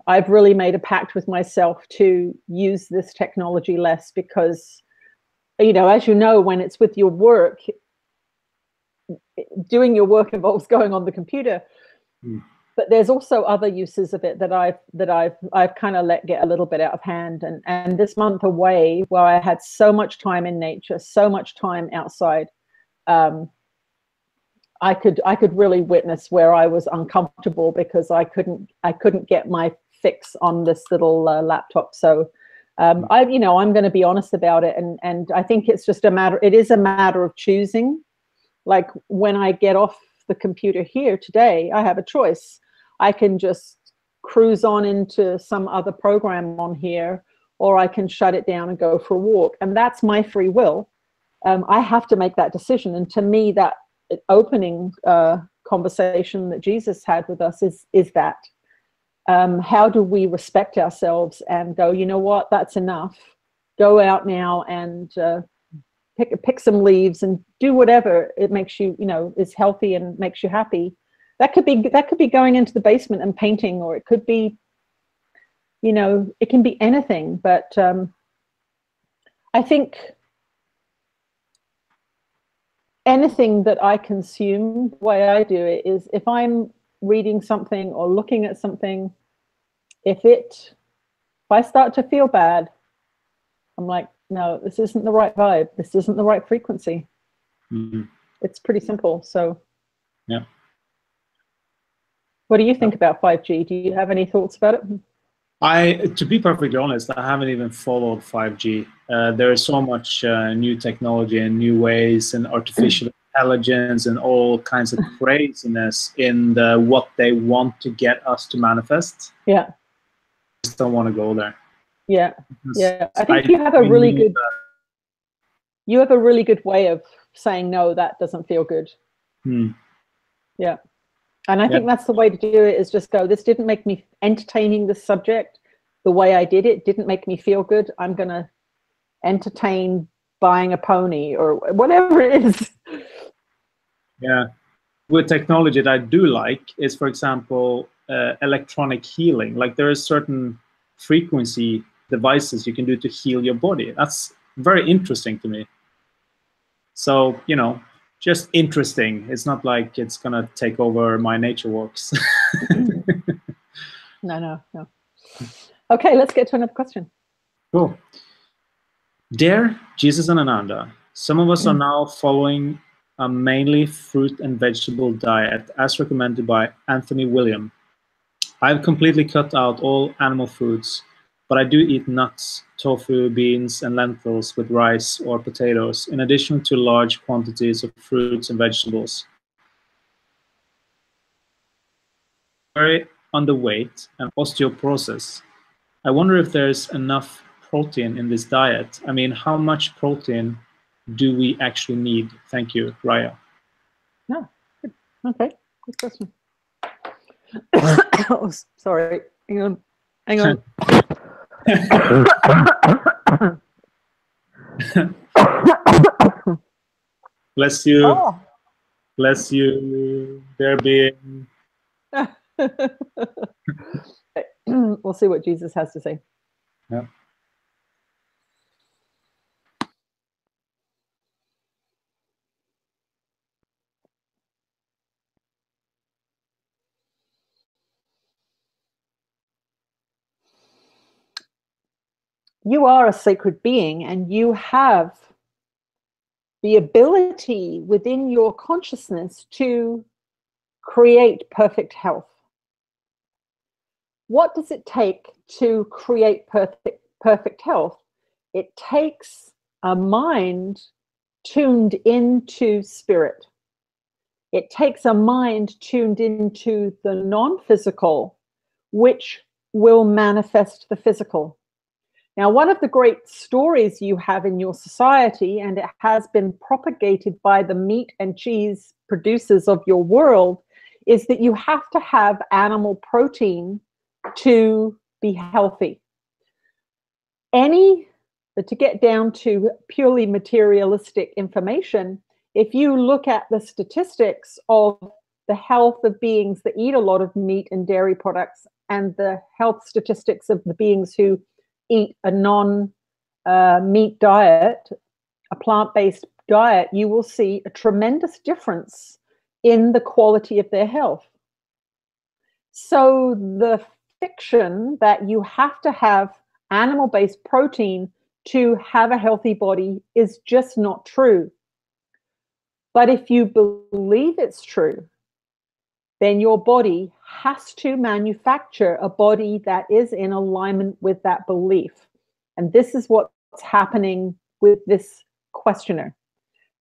I've really made a pact with myself to use this technology less because, you know, as you know, when it's with your work, doing your work involves going on the computer. But there's also other uses of it that I've kind of let get a little bit out of hand. And this month away, where I had so much time in nature, so much time outside, I could really witness where I was uncomfortable because I couldn't get my fix on this little laptop. So I'm going to be honest about it, and I think it's just it is a matter of choosing. Like when I get off the computer here today, I have a choice. I can just cruise on into some other program on here, or I can shut it down and go for a walk. And that's my free will. I have to make that decision. And to me, that opening conversation that Jesus had with us is that. How do we respect ourselves and go, you know what, that's enough. Go out now and pick some leaves and do whatever it makes you, is healthy and makes you happy. That could be going into the basement and painting, or it could be, it can be anything. But I think anything that I consume, the way I do it is if I'm reading something or looking at something, if I start to feel bad, I'm like, no, this isn't the right vibe. This isn't the right frequency. It's pretty simple. So yeah. What do you think about 5G? Do you have any thoughts about it? To be perfectly honest, I haven't even followed 5G. There is so much new technology and new ways and artificial intelligence and all kinds of craziness in what they want to get us to manifest. Yeah. I just don't want to go there. Yeah. Yeah. I think you have a really good way of saying, no, that doesn't feel good. Yeah. And I think that's the way to do it, is just go, this didn't make me entertaining this subject. The way I did it didn't make me feel good. I'm going to entertain buying a pony or whatever it is. Yeah. With technology that I do like is, for example, electronic healing. Like there is certain frequency devices you can do to heal your body. That's very interesting to me. So, just interesting. It's not like it's gonna take over my nature walks. No. Okay, let's get to another question. Cool. Dear Jesus and Ananda, some of us are now following a mainly fruit and vegetable diet as recommended by Anthony William. I've completely cut out all animal foods, but I do eat nuts, tofu, beans, and lentils with rice or potatoes, in addition to large quantities of fruits and vegetables. very underweight and osteoporosis. I wonder if there's enough protein in this diet. I mean, how much protein do we actually need? Thank you, Raya. No. Okay. Good question. Oh, sorry. Hang on. Hang on. Bless you. Oh. Bless you. There being. We'll see what Jesus has to say. Yeah. You are a sacred being, and you have the ability within your consciousness to create perfect health. What does it take to create perfect health? It takes a mind tuned into spirit. It takes a mind tuned into the non-physical, which will manifest the physical. Now, one of the great stories you have in your society, and it has been propagated by the meat and cheese producers of your world, is that you have to have animal protein to be healthy. To get down to purely materialistic information, if you look at the statistics of the health of beings that eat a lot of meat and dairy products and the health statistics of the beings who eat a non-meat diet, a plant-based diet, you will see a tremendous difference in the quality of their health. So the fiction that you have to have animal-based protein to have a healthy body is just not true. But if you believe it's true, then your body has to manufacture a body that is in alignment with that belief. And this is what's happening with this questioner.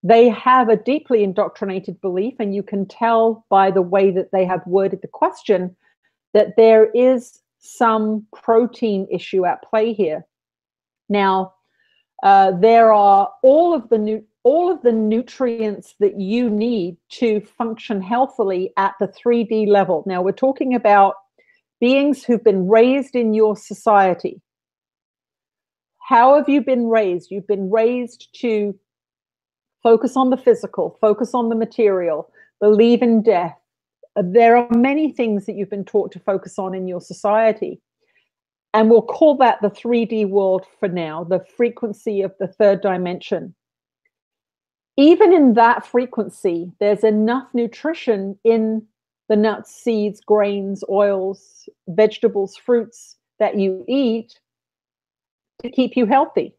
They have a deeply indoctrinated belief, and you can tell by the way that they have worded the question that there is some protein issue at play here. Now, there are all of the nutrients that you need to function healthily at the 3D level. Now, we're talking about beings who've been raised in your society. How have you been raised? You've been raised to focus on the physical, focus on the material, believe in death. There are many things that you've been taught to focus on in your society. And we'll call that the 3D world for now, the frequency of the third dimension. Even in that frequency, there's enough nutrition in the nuts, seeds, grains, oils, vegetables, fruits that you eat to keep you healthy.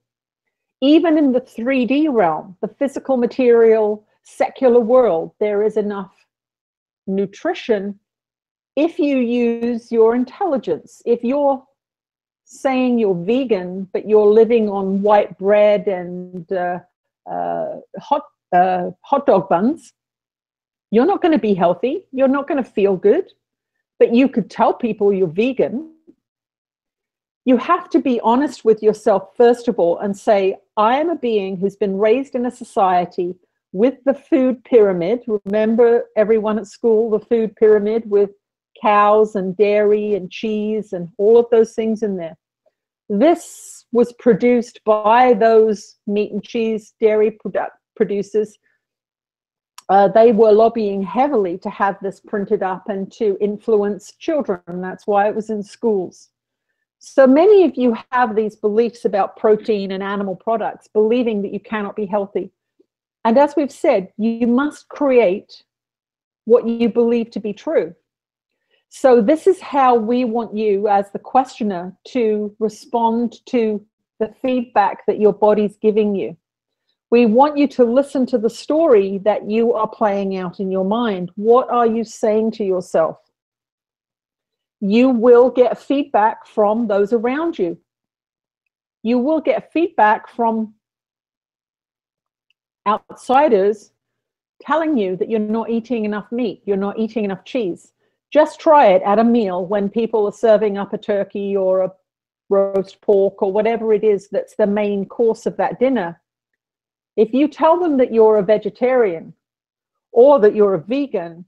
Even in the 3D realm, the physical, material, secular world, there is enough nutrition if you use your intelligence. If you're saying you're vegan, but you're living on white bread and hot dog buns, you're not going to be healthy. You're not going to feel good, but you could tell people you're vegan. You have to be honest with yourself, first of all, and say, I am a being who's been raised in a society with the food pyramid. Remember, everyone at school, the food pyramid with cows and dairy and cheese and all of those things in there. This was produced by those meat and cheese dairy producers. They were lobbying heavily to have this printed up and to influence children. That's why it was in schools. So many of you have these beliefs about protein and animal products, believing that you cannot be healthy. And as we've said, you must create what you believe to be true. So this is how we want you as the questioner to respond to the feedback that your body's giving you. We want you to listen to the story that you are playing out in your mind. What are you saying to yourself? You will get feedback from those around you. You will get feedback from outsiders telling you that you're not eating enough meat, you're not eating enough cheese. Just try it at a meal when people are serving up a turkey or a roast pork or whatever it is that's the main course of that dinner. If you tell them that you're a vegetarian or that you're a vegan,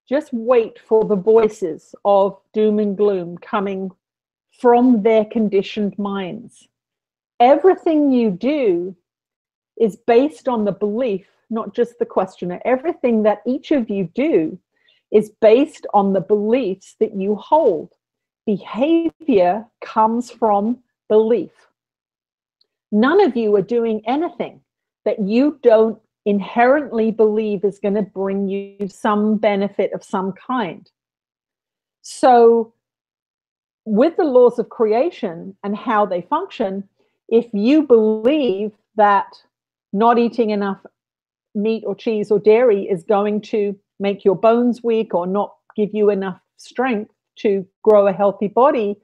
just wait for the voices of doom and gloom coming from their conditioned minds. Everything you do is based on the belief, not just the questioner. Everything that each of you do is based on the beliefs that you hold. Behavior comes from belief. None of you are doing anything that you don't inherently believe is going to bring you some benefit of some kind. So with the laws of creation and how they function, if you believe that not eating enough meat or cheese or dairy is going to make your bones weak or not give you enough strength to grow a healthy body,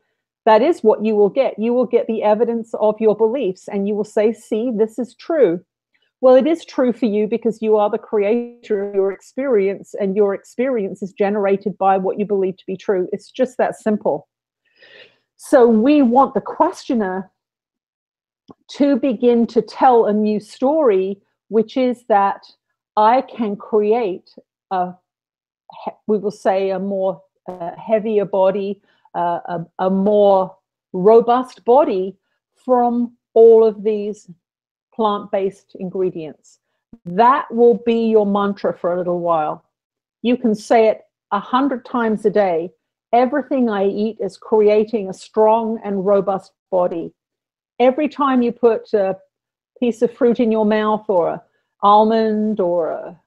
that is what you will get. You will get the evidence of your beliefs and you will say, see, this is true. Well, it is true for you because you are the creator of your experience, and your experience is generated by what you believe to be true. It's just that simple. So we want the questioner to begin to tell a new story, which is that I can create we will say a more heavier body, a more robust body from all of these plant-based ingredients. That will be your mantra for a little while. You can say it 100 times a day. Everything I eat is creating a strong and robust body. Every time you put a piece of fruit in your mouth or an almond or a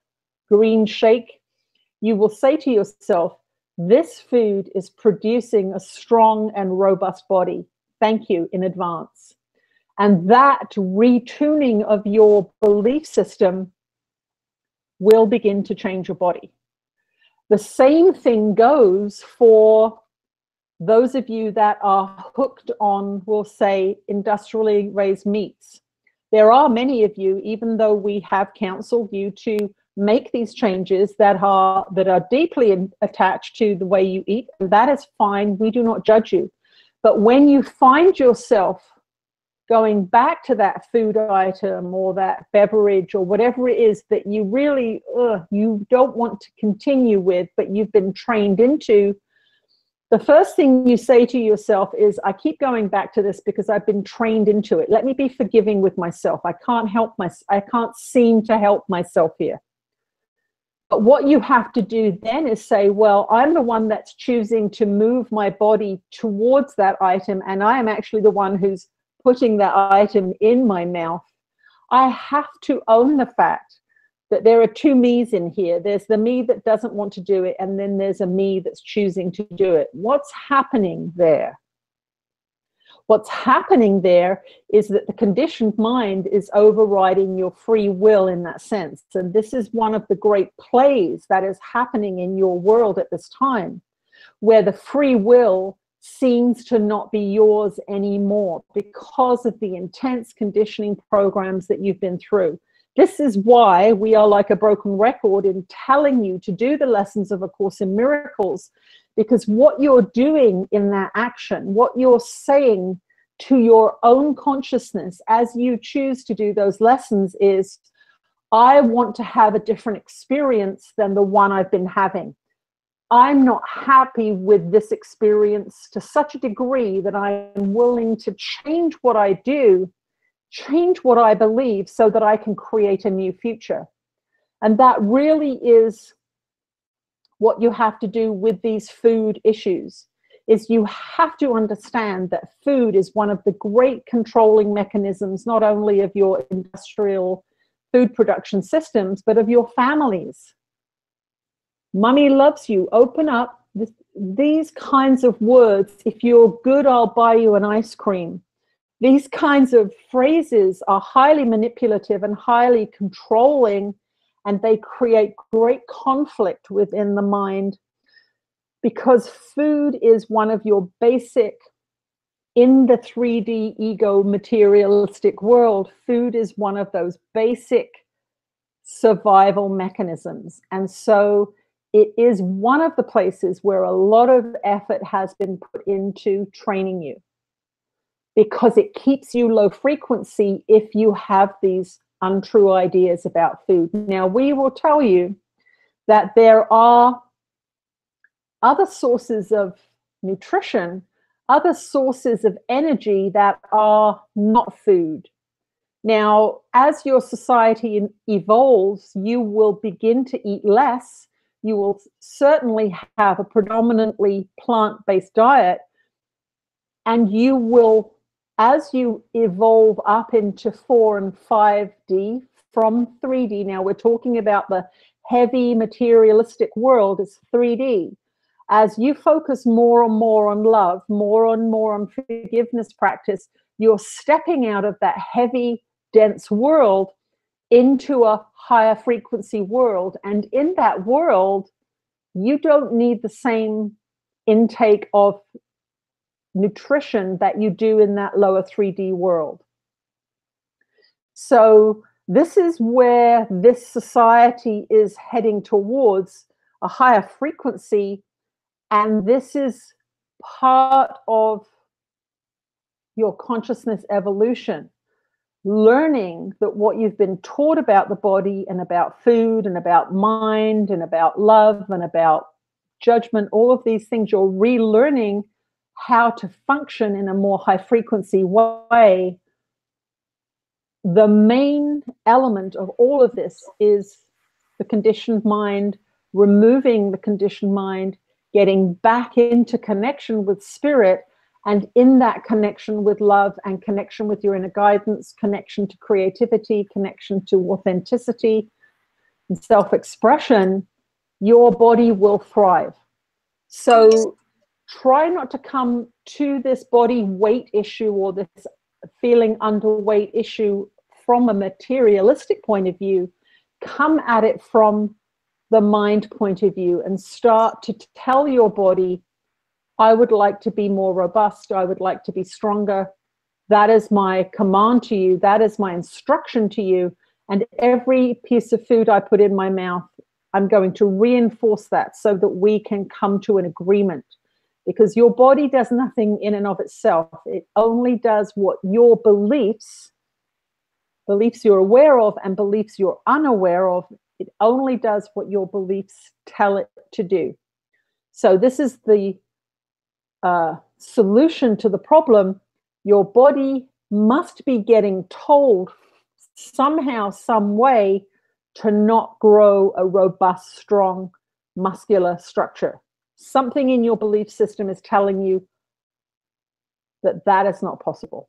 green shake, you will say to yourself, this food is producing a strong and robust body. Thank you in advance. And that retuning of your belief system will begin to change your body. The same thing goes for those of you that are hooked on, we'll say, industrially raised meats. There are many of you, even though we have counseled you to make these changes that are deeply attached to the way you eat, and that is fine. We do not judge you. But when you find yourself going back to that food item or that beverage or whatever it is that you really you don't want to continue with, but you've been trained into, the first thing you say to yourself is, I keep going back to this because I've been trained into it. Let me be forgiving with myself. I can't seem to help myself here. But what you have to do then is say, well, I'm the one that's choosing to move my body towards that item, and I am actually the one who's putting that item in my mouth. I have to own the fact that there are two me's in here. There's the me that doesn't want to do it, and then there's a me that's choosing to do it. What's happening there? What's happening there is that the conditioned mind is overriding your free will in that sense. And this is one of the great plays that is happening in your world at this time, where the free will seems to not be yours anymore because of the intense conditioning programs that you've been through. This is why we are like a broken record in telling you to do the lessons of A Course in Miracles, because what you're doing in that action, what you're saying to your own consciousness as you choose to do those lessons is, I want to have a different experience than the one I've been having. I'm not happy with this experience to such a degree that I'm willing to change what I do, change what I believe so that I can create a new future. And that really is what you have to do with these food issues, is you have to understand that food is one of the great controlling mechanisms, not only of your industrial food production systems, but of your families. Mummy loves you. Open up. These kinds of words, if you're good, I'll buy you an ice cream. These kinds of phrases are highly manipulative and highly controlling, and they create great conflict within the mind, because food is one of your basic, in the 3D ego materialistic world, food is one of those basic survival mechanisms. And so it is one of the places where a lot of effort has been put into training you, because it keeps you low frequency if you have these untrue ideas about food. Now, we will tell you that there are other sources of nutrition, other sources of energy that are not food. Now, as your society evolves, you will begin to eat less. You will certainly have a predominantly plant-based diet, and you will, as you evolve up into 4 and 5D from 3D, now we're talking about the heavy materialistic world, is 3D. As you focus more and more on love, more and more on forgiveness practice, you're stepping out of that heavy, dense world into a higher frequency world. And in that world, you don't need the same intake of nutrition that you do in that lower 3D world. So this is where this society is heading towards, a higher frequency. And this is part of your consciousness evolution. Learning that what you've been taught about the body and about food and about mind and about love and about judgment, all of these things, you're relearning how to function in a more high frequency way. The main element of all of this is the conditioned mind, removing the conditioned mind, getting back into connection with spirit, and in that connection with love and connection with your inner guidance, connection to creativity, connection to authenticity and self-expression, your body will thrive. So try not to come to this body weight issue or this feeling underweight issue from a materialistic point of view. Come at it from the mind point of view and start to tell your body, I would like to be more robust. I would like to be stronger. That is my command to you. That is my instruction to you. And every piece of food I put in my mouth, I'm going to reinforce that so that we can come to an agreement. Because your body does nothing in and of itself. It only does what your beliefs you're aware of and beliefs you're unaware of, it only does what your beliefs tell it to do. So this is the solution to the problem. Your body must be getting told somehow, some way, to not grow a robust, strong, muscular structure. Something in your belief system is telling you that that is not possible.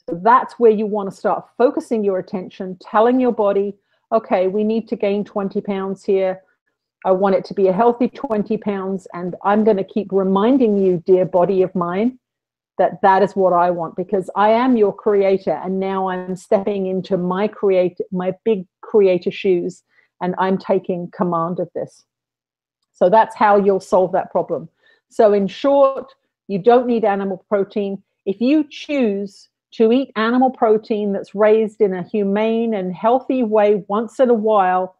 So that's where you want to start focusing your attention, telling your body, okay, we need to gain 20 pounds here. I want it to be a healthy 20 pounds. And I'm going to keep reminding you, dear body of mine, that that is what I want, because I am your creator. And now I'm stepping into my big creator shoes, and I'm taking command of this. So that's how you'll solve that problem. So in short, you don't need animal protein. If you choose to eat animal protein that's raised in a humane and healthy way once in a while,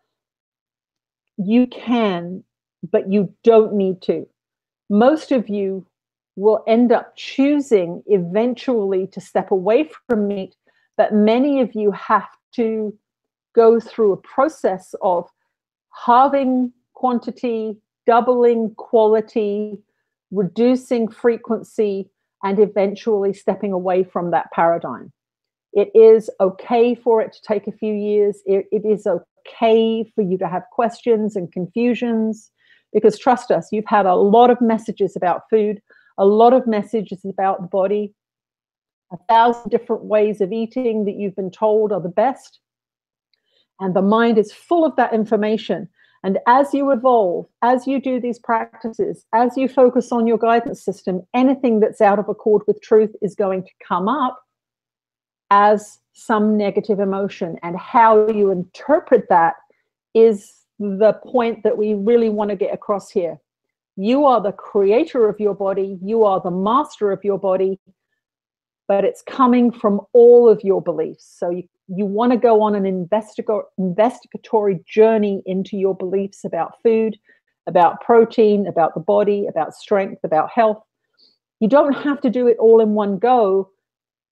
you can, but you don't need to. Most of you will end up choosing eventually to step away from meat, but many of you have to go through a process of halving quantity, doubling quality, reducing frequency, and eventually stepping away from that paradigm. It is okay for it to take a few years. It is okay for you to have questions and confusions, because trust us, you've had a lot of messages about food, a lot of messages about the body, 1,000 different ways of eating that you've been told are the best. And the mind is full of that information. And as you evolve, as you do these practices, as you focus on your guidance system, anything that's out of accord with truth is going to come up as some negative emotion. And how you interpret that is the point that we really want to get across here. You are the creator of your body. You are the master of your body. But it's coming from all of your beliefs. So you want to go on an investigatory journey into your beliefs about food, about protein, about the body, about strength, about health. You don't have to do it all in one go,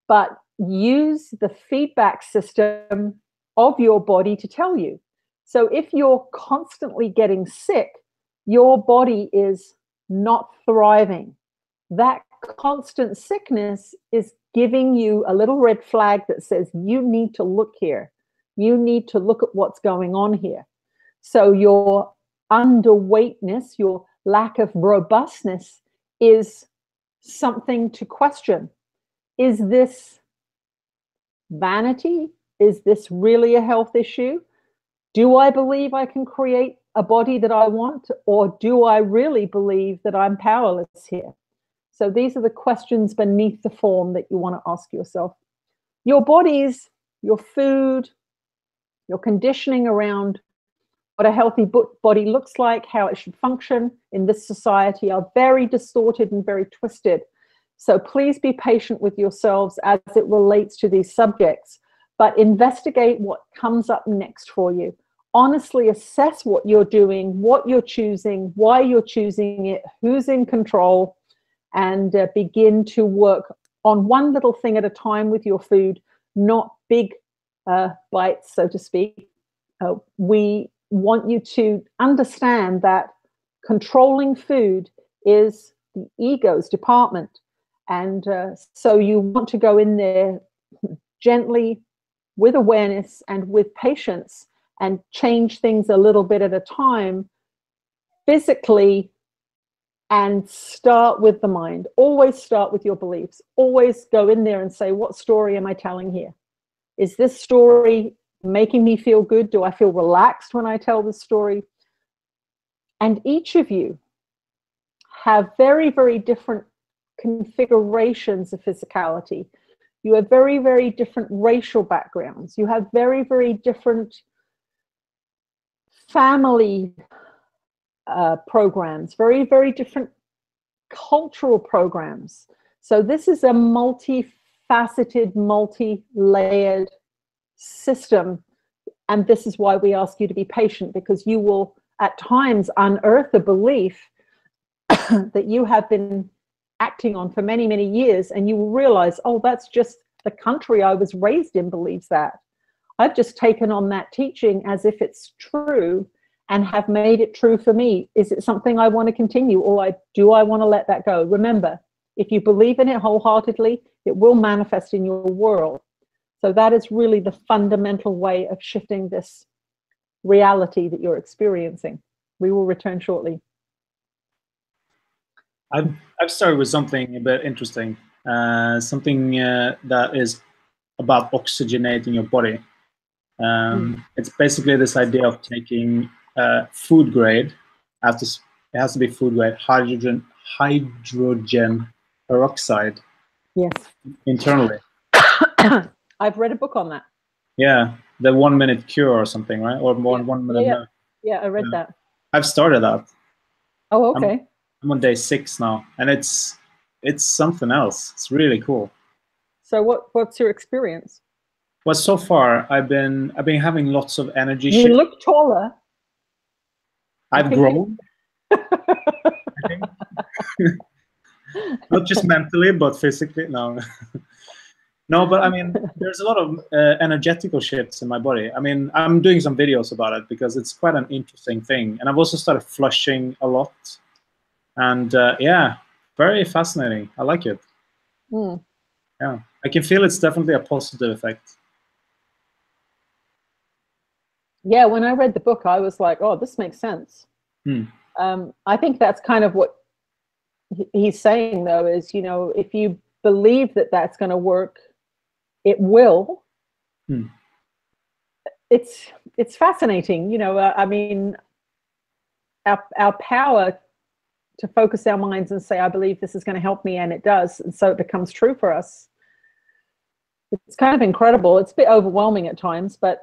but use the feedback system of your body to tell you. So if you're constantly getting sick, your body is not thriving. That constant sickness is giving you a little red flag that says you need to look here. You need to look at what's going on here. So your underweightness, your lack of robustness is something to question. Is this vanity? Is this really a health issue? Do I believe I can create a body that I want, or do I really believe that I'm powerless here? So these are the questions beneath the form that you want to ask yourself. Your bodies, your food, your conditioning around what a healthy body looks like, how it should function in this society are very distorted and very twisted. So please be patient with yourselves as it relates to these subjects, but investigate what comes up next for you. Honestly assess what you're doing, what you're choosing, why you're choosing it, who's in control, and begin to work on one little thing at a time with your food, not big bites, so to speak. We want you to understand that controlling food is the ego's department. And so you want to go in there gently, with awareness and with patience, and change things a little bit at a time, physically, and start with the mind. Always start with your beliefs. Always go in there and say, what story am I telling here? Is this story making me feel good? Do I feel relaxed when I tell this story? And each of you have very, very different configurations of physicality. You have very, very different racial backgrounds. You have very, very different family programs, very, very different cultural programs. So this is a multifaceted, multi-layered system. And this is why we ask you to be patient, because you will at times unearth a belief that you have been acting on for many, many years, and you will realize, oh, that's just the country I was raised in believes that. I've just taken on that teaching as if it's true and have made it true for me. Is it something I want to continue, or do I want to let that go? Remember, if you believe in it wholeheartedly, it will manifest in your world. So that is really the fundamental way of shifting this reality that you're experiencing. We will return shortly. I've started with something a bit interesting, something that is about oxygenating your body. It's basically this idea of taking food grade, it has to be food grade, hydrogen peroxide. Yes. Internally. I've read a book on that. Yeah, the 1 minute cure or something, right? Or more 1 minute. Yeah, yeah, I read that. I've started that. Oh, okay. I'm on day 6 now, and it's something else. It's really cool. So what's your experience? Well, so far I've been having lots of energy. You look taller. I've grown. I think. Not just mentally, but physically. No. No, but I mean, there's a lot of energetical shifts in my body. I mean, I'm doing some videos about it because it's quite an interesting thing. And I've also started flushing a lot. And yeah, very fascinating. I like it. Yeah, I can feel it's definitely a positive effect. Yeah, when I read the book, I was like, oh, this makes sense. I think that's kind of what he's saying, though, is, you know, if you believe that that's going to work, it will. It's fascinating, you know. I mean, our power to focus our minds and say, I believe this is going to help me, and it does, and so it becomes true for us. It's kind of incredible. It's a bit overwhelming at times, but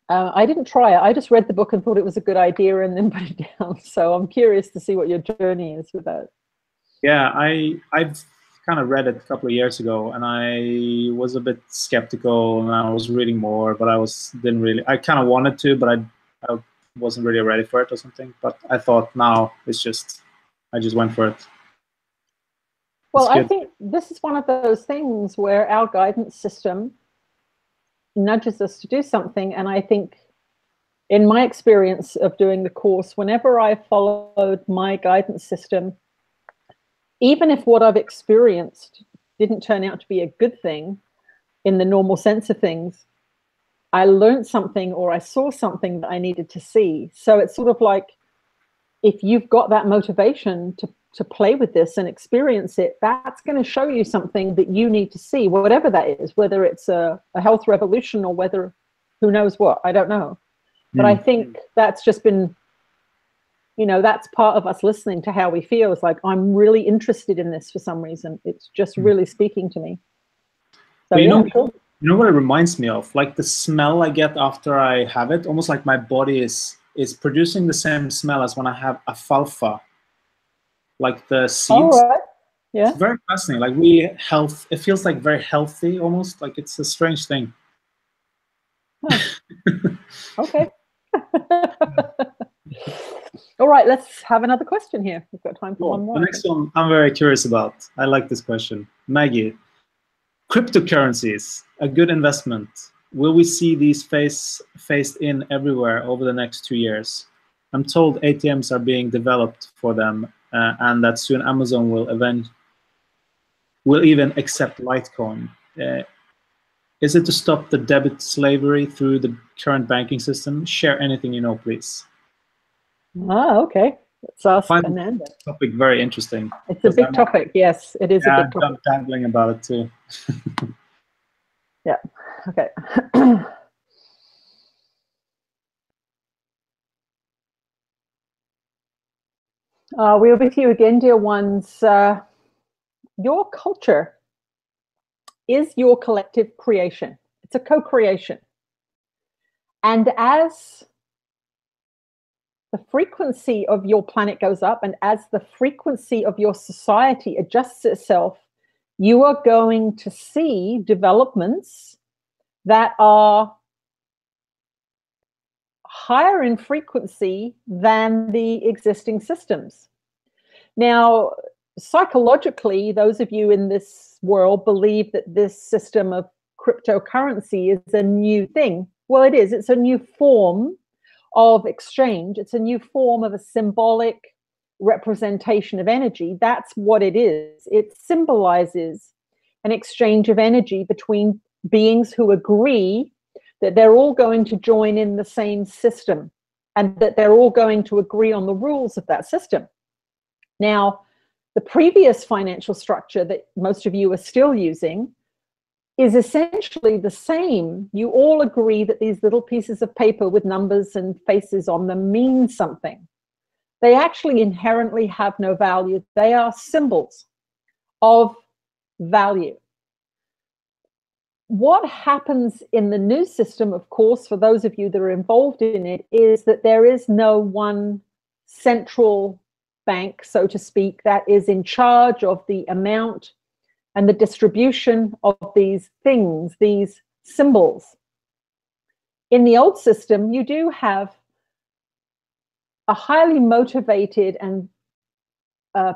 I didn't try it. I just read the book and thought it was a good idea and then put it down. So I'm curious to see what your journey is with that. Yeah, I've kind of read it a couple of years ago, and I was a bit skeptical, and I was reading more, but I kind of wanted to, but I wasn't really ready for it or something. But I thought now it's just, I just went for it. Well, I think this is one of those things where our guidance system nudges us to do something. And I think in my experience of doing the course, whenever I followed my guidance system, even if what I've experienced didn't turn out to be a good thing in the normal sense of things, I learned something or I saw something that I needed to see. So it's sort of like, if you've got that motivation to play with this and experience it, that's going to show you something that you need to see, whatever that is, whether it's a health revolution or whether, who knows what, I don't know. But I think that's just been, you know, that's part of us listening to how we feel. It's like, I'm really interested in this for some reason. It's just really speaking to me. So, you yeah, know, cool. You know what it reminds me of? Like the smell I get after I have it, almost like my body is producing the same smell as when I have alfalfa, like the seeds. All right. Yeah. It's very fascinating. Like really it feels like very healthy almost. Like it's a strange thing. Huh. Okay. All right, let's have another question here. We've got time for one more. The next one I'm very curious about. I like this question. Maggie, cryptocurrencies, a good investment. Will we see these phased in everywhere over the next 2 years? I'm told ATMs are being developed for them, and that soon Amazon will even accept Litecoin. Is it to stop the debit slavery through the current banking system? Share anything you know, please. Ah, okay. Let's ask Ananda. Topic very interesting. It's a big topic. Yes, it is a big topic. I'm dabbling about it too. Yeah. Okay. We're with you again, dear ones. Your culture is your collective creation. It's a co-creation. And as the frequency of your planet goes up and as the frequency of your society adjusts itself, you are going to see developments that are higher in frequency than the existing systems. Now, psychologically, those of you in this world believe that this system of cryptocurrency is a new thing. Well, it is. It's a new form of exchange. It's a new form of a symbolic representation of energy. That's what it is. It symbolizes an exchange of energy between beings who agree that they're all going to join in the same system and that they're all going to agree on the rules of that system. Now, the previous financial structure that most of you are still using is essentially the same. You all agree that these little pieces of paper with numbers and faces on them mean something. They actually inherently have no value. They are symbols of value. What happens in the new system, of course, for those of you that are involved in it, is that there is no one central bank, so to speak, that is in charge of the amount and the distribution of these things, these symbols. In the old system, you do have a highly motivated and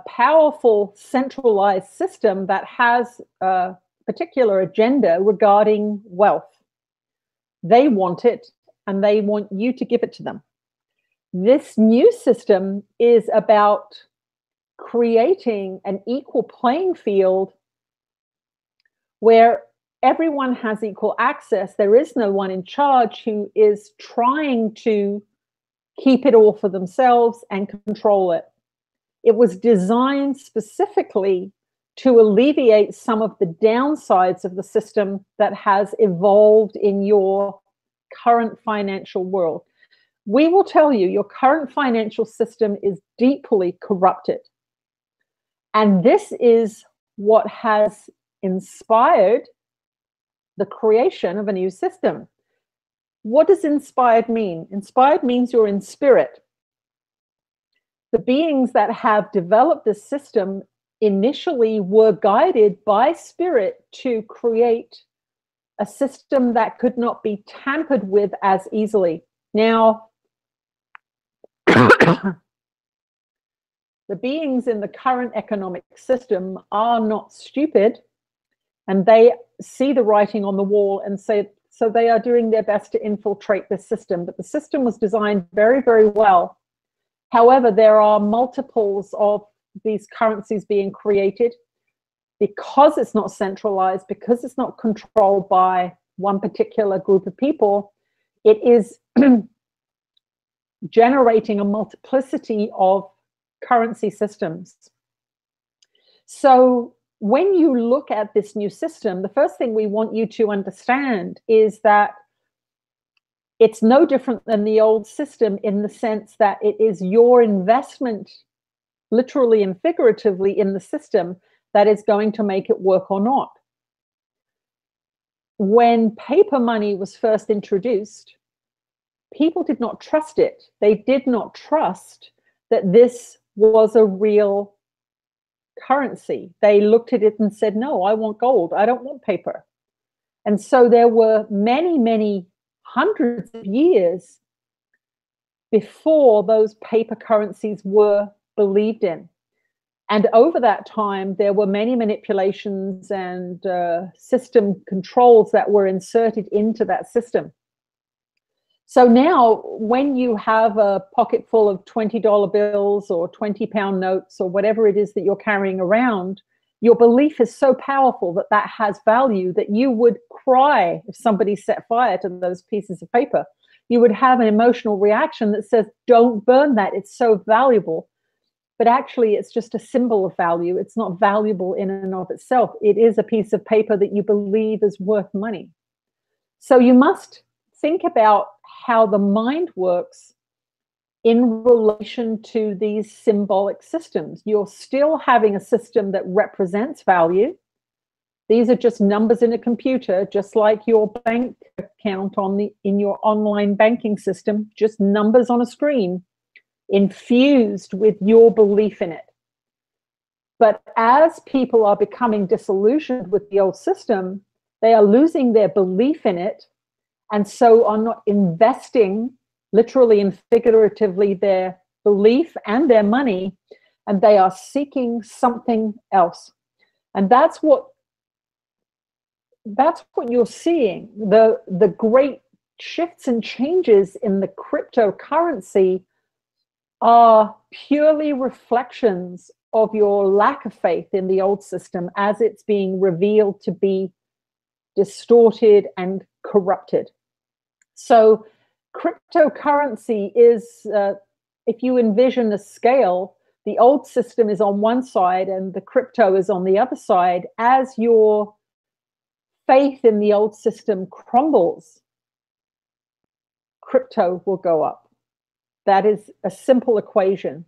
powerful centralized system that has a particular agenda regarding wealth. They want it and they want you to give it to them. This new system is about creating an equal playing field where everyone has equal access. There is no one in charge who is trying to keep it all for themselves and control it. It was designed specifically to alleviate some of the downsides of the system that has evolved in your current financial world. We will tell you your current financial system is deeply corrupted. And this is what has inspired the creation of a new system. What does inspired mean? Inspired means you're in spirit. The beings that have developed this system initially were guided by spirit to create a system that could not be tampered with as easily. Now, The beings in the current economic system are not stupid, and they see the writing on the wall and say, so they are doing their best to infiltrate the system. But the system was designed very, very well. However, there are multiples of these currencies being created because it's not centralized, because it's not controlled by one particular group of people. It is generating a multiplicity of currency systems. So when you look at this new system, the first thing we want you to understand is that it's no different than the old system in the sense that it is your investment, literally and figuratively, in the system that is going to make it work or not. When paper money was first introduced, people did not trust it. They did not trust that this was a real currency. They looked at it and said, no, I want gold. I don't want paper. And so there were many, many hundreds of years before those paper currencies were believed in. And over that time, there were many manipulations and system controls that were inserted into that system. So now when you have a pocket full of $20 bills or 20-pound notes or whatever it is that you're carrying around, your belief is so powerful that that has value that you would cry if somebody set fire to those pieces of paper. You would have an emotional reaction that says, don't burn that, it's so valuable. But actually, it's just a symbol of value. It's not valuable in and of itself. It is a piece of paper that you believe is worth money. So you must think about how the mind works in relation to these symbolic systems. You're still having a system that represents value. These are just numbers in a computer, just like your bank account in your online banking system, just numbers on a screen, infused with your belief in it. But as people are becoming disillusioned with the old system, they are losing their belief in it, and so are not investing, literally and figuratively, their belief and their money, and they are seeking something else. And that's what you're seeing. The great shifts and changes in the cryptocurrency are purely reflections of your lack of faith in the old system as it's being revealed to be distorted and corrupted. So cryptocurrency is, if you envision a scale, the old system is on one side and the crypto is on the other side. As your faith in the old system crumbles, crypto will go up. That is a simple equation.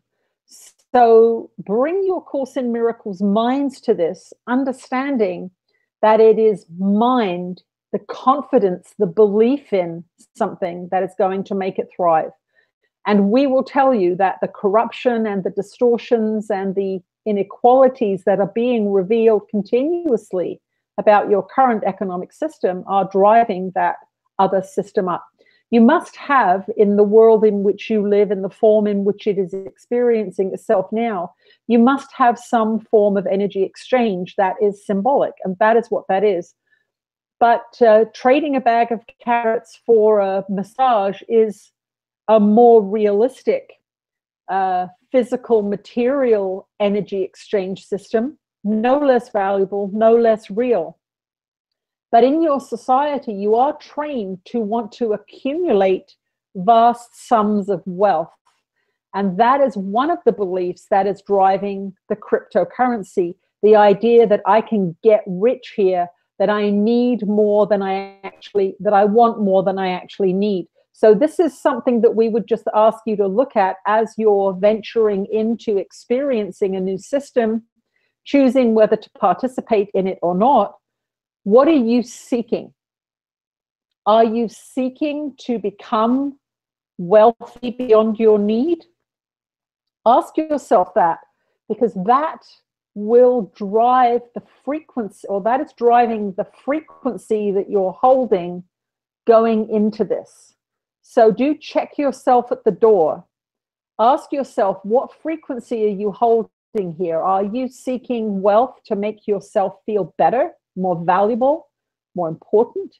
So bring your Course in Miracles minds to this, understanding that it is mind, the confidence, the belief in something that is going to make it thrive. And we will tell you that the corruption and the distortions and the inequalities that are being revealed continuously about your current economic system are driving that other system up. You must have, in the world in which you live, in the form in which it is experiencing itself now, you must have some form of energy exchange that is symbolic, and that is what that is. But trading a bag of carrots for a massage is a more realistic physical, material energy exchange system, no less valuable, no less real. But in your society, you are trained to want to accumulate vast sums of wealth. And that is one of the beliefs that is driving the cryptocurrency, the idea that I can get rich here, that I need more than that I want more than I actually need. So this is something that we would just ask you to look at as you're venturing into experiencing a new system, choosing whether to participate in it or not. What are you seeking? Are you seeking to become wealthy beyond your need? Ask yourself that, because that will drive the frequency, or that is driving the frequency that you're holding going into this. So do check yourself at the door. Ask yourself, what frequency are you holding here? Are you seeking wealth to make yourself feel better, more valuable, more important?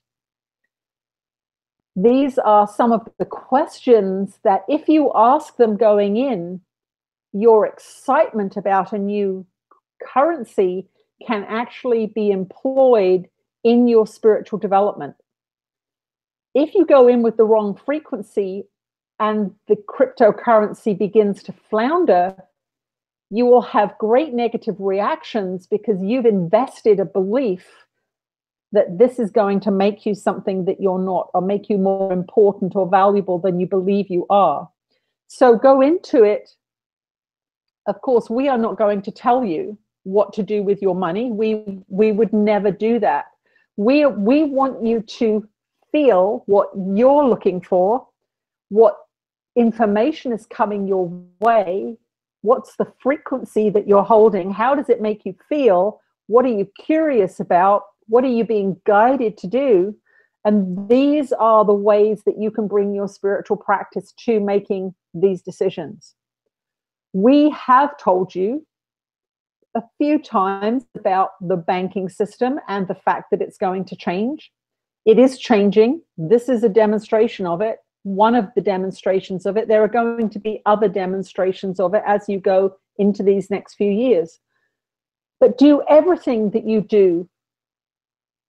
These are some of the questions that if you ask them going in, your excitement about a new currency can actually be employed in your spiritual development. If you go in with the wrong frequency and the cryptocurrency begins to flounder, you will have great negative reactions because you've invested a belief that this is going to make you something that you're not, or make you more important or valuable than you believe you are. So go into it. Of course, we are not going to tell you what to do with your money. We would never do that. We want you to feel what you're looking for, what information is coming your way, what's the frequency that you're holding, how does it make you feel, what are you curious about, what are you being guided to do? And these are the ways that you can bring your spiritual practice to making these decisions. We have told you a few times about the banking system and the fact that it's going to change. It is changing. This is a demonstration of it, one of the demonstrations of it. There are going to be other demonstrations of it as you go into these next few years. But do everything that you do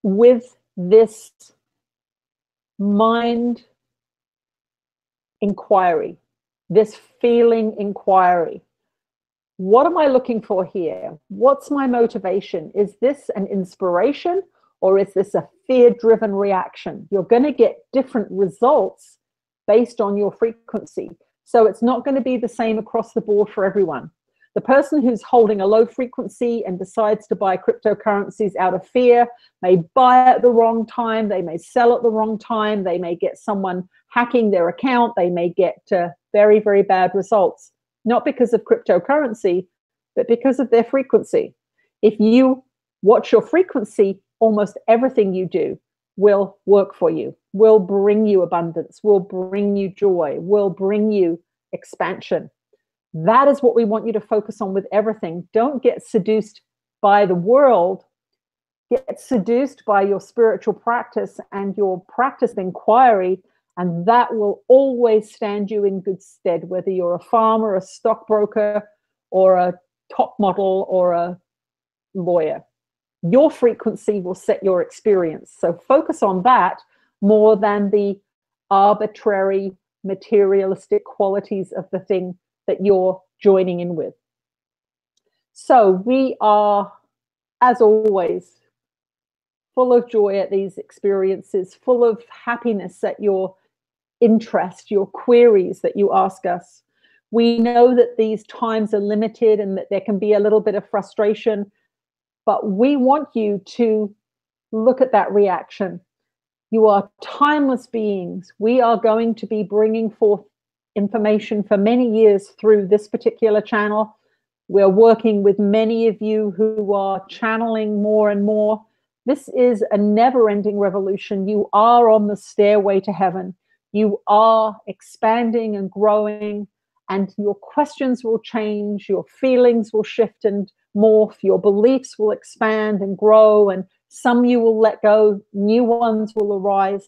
with this mind inquiry, this feeling inquiry. What am I looking for here? What's my motivation? Is this an inspiration or is this a fear-driven reaction? You're going to get different results based on your frequency. So it's not going to be the same across the board for everyone. The person who's holding a low frequency and decides to buy cryptocurrencies out of fear may buy at the wrong time. They may sell at the wrong time. They may get someone hacking their account. They may get very, very bad results, not because of cryptocurrency, but because of their frequency. If you watch your frequency, almost everything you do will work for you, will bring you abundance, will bring you joy, will bring you expansion. That is what we want you to focus on with everything. Don't get seduced by the world. Get seduced by your spiritual practice and your practice inquiry, and that will always stand you in good stead, whether you're a farmer, a stockbroker, or a top model, or a lawyer. Your frequency will set your experience. So focus on that more than the arbitrary materialistic qualities of the thing that you're joining in with. So we are, as always, full of joy at these experiences, full of happiness at your interest, your queries that you ask us. We know that these times are limited and that there can be a little bit of frustration, but we want you to look at that reaction. You are timeless beings. We are going to be bringing forth information for many years through this particular channel. We're working with many of you who are channeling more and more. This is a never-ending revolution. You are on the stairway to heaven. You are expanding and growing, and your questions will change, your feelings will shift and morph, your beliefs will expand and grow, and some you will let go, new ones will arise.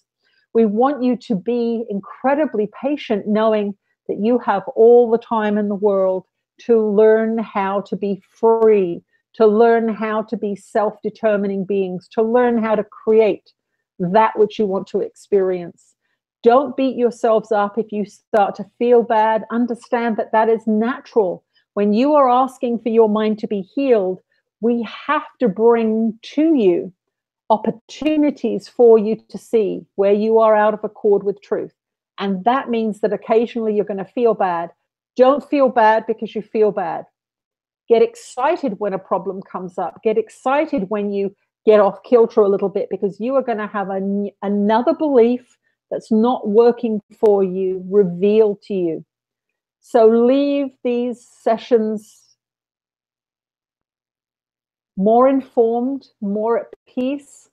We want you to be incredibly patient, knowing that you have all the time in the world to learn how to be free, to learn how to be self-determining beings, to learn how to create that which you want to experience. Don't beat yourselves up if you start to feel bad. Understand that that is natural. When you are asking for your mind to be healed, we have to bring to you opportunities for you to see where you are out of accord with truth. And that means that occasionally you're going to feel bad. Don't feel bad because you feel bad. Get excited when a problem comes up. Get excited when you get off kilter a little bit, because you are going to have another belief that's not working for you revealed to you. So leave these sessions more informed, more at peace,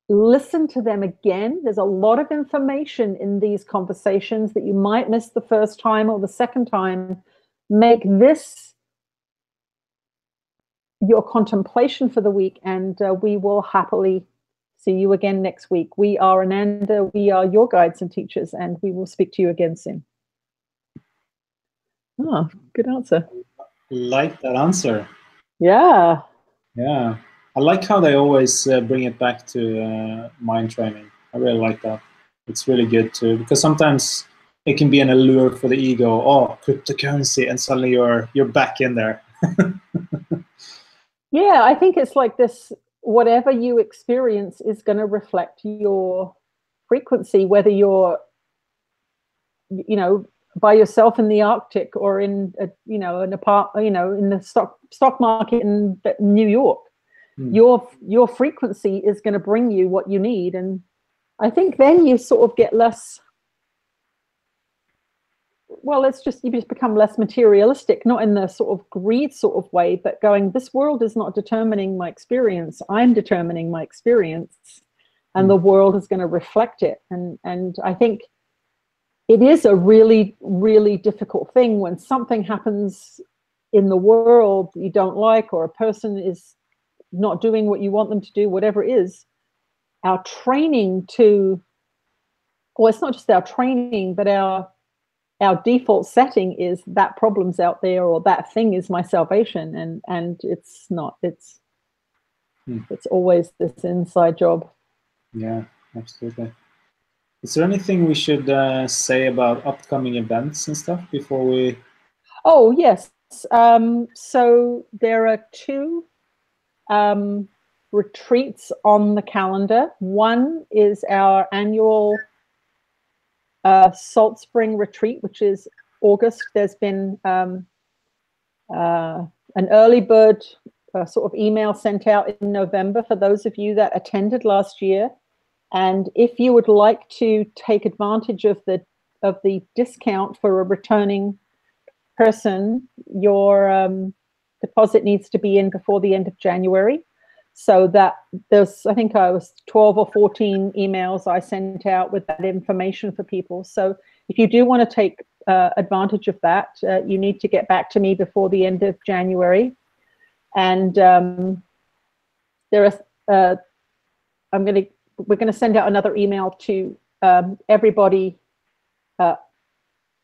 listen to them again. There's a lot of information in these conversations that you might miss the first time or the second time. Make this your contemplation for the week, and we will happily see you again next week. We are Ananda, we are your guides and teachers, and we will speak to you again soon. Oh, good answer. Like that answer. Yeah. Yeah. I like how they always bring it back to mind training. I really like that. It's really good too, because sometimes it can be an allure for the ego. Oh, cryptocurrency, and suddenly you're back in there. Yeah, I think it's like this, whatever you experience is going to reflect your frequency, whether you're, by yourself in the Arctic or in, in the stock market in New York. Your frequency is going to bring you what you need. And I think then you sort of get less, well, you just become less materialistic, not in the sort of greed sort of way, but going, this world is not determining my experience. I'm determining my experience, and the world is going to reflect it. And I think it is a really, really difficult thing when something happens in the world that you don't like, or a person is not doing what you want them to do, whatever it is. Our training well, it's not just our training, but our default setting is that problem's out there, or that thing is my salvation, and it's not. It's always this inside job. Yeah, absolutely. Is there anything we should say about upcoming events and stuff before we? Oh yes. So there are 2 retreats on the calendar. One is our annual Salt Spring retreat, which is August. There's been an early bird sort of email sent out in November for those of you that attended last year. And if you would like to take advantage of the discount for a returning person, your deposit needs to be in before the end of January. So that there's, I think I was 12 or 14 emails I sent out with that information for people. So if you do want to take advantage of that, you need to get back to me before the end of January. And we're going to send out another email to everybody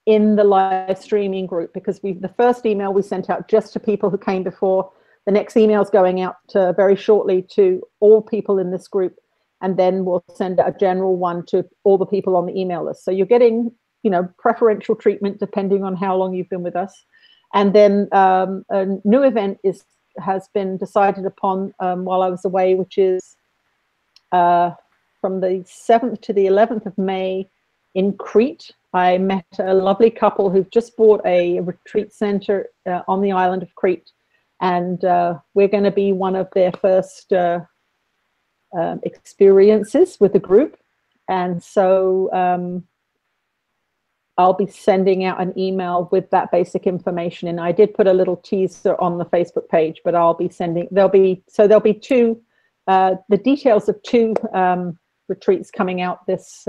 in the live streaming group, because the first email we sent out just to people who came before. The next email is going out very shortly to all people in this group, and then we'll send a general one to all the people on the email list. So you're getting, preferential treatment depending on how long you've been with us. And then a new event has been decided upon while I was away, which is from the 7th to the 11th of May in Crete. I met a lovely couple who've just bought a retreat center on the island of Crete. And we're going to be one of their first experiences with the group. And so I'll be sending out an email with that basic information. And I did put a little teaser on the Facebook page, but I'll be sending, there'll be 2, the details of 2 retreats coming out this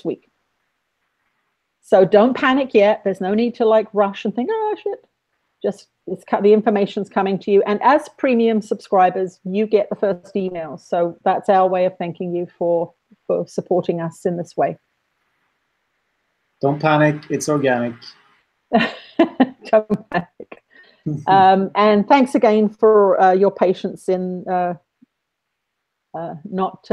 week. So don't panic yet. There's no need to rush and think, oh shit. Just the information's coming to you, and as premium subscribers, you get the first email. So that's our way of thanking you for supporting us in this way. Don't panic; it's organic. Don't panic. And thanks again for your patience in not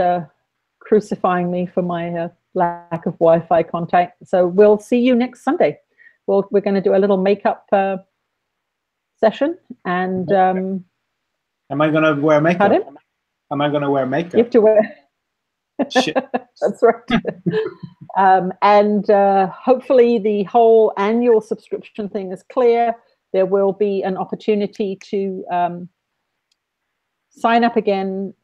crucifying me for my lack of Wi-Fi contact. So we'll see you next Sunday. We're going to do a little makeup session, and am I gonna wear makeup? Pardon? Am I gonna wear makeup? You have to wear. Shit. That's right. And hopefully the whole annual subscription thing is clear. There will be an opportunity to sign up again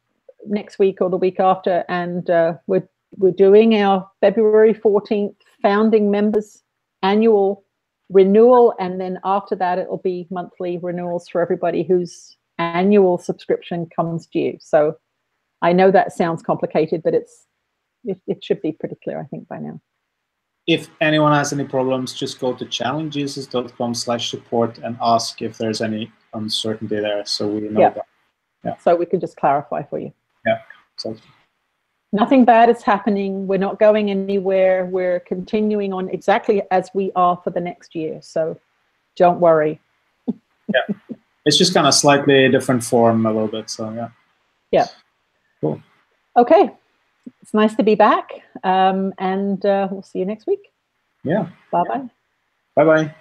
next week or the week after, and we're doing our February 14th founding members annual renewal, and then after that it'll be monthly renewals for everybody whose annual subscription comes due. So I know that sounds complicated, but it should be pretty clear, I think, by now. If anyone has any problems, just go to channelingjesus.com/support and ask if there's any uncertainty there, so we know that. Yeah. So we can just clarify for you. Yeah. So nothing bad is happening. We're not going anywhere. We're continuing on exactly as we are for the next year. So don't worry. Yeah. It's just kind of slightly different form a little bit. So yeah. Yeah. Cool. Okay. It's nice to be back. And we'll see you next week. Yeah. Bye-bye. Bye-bye.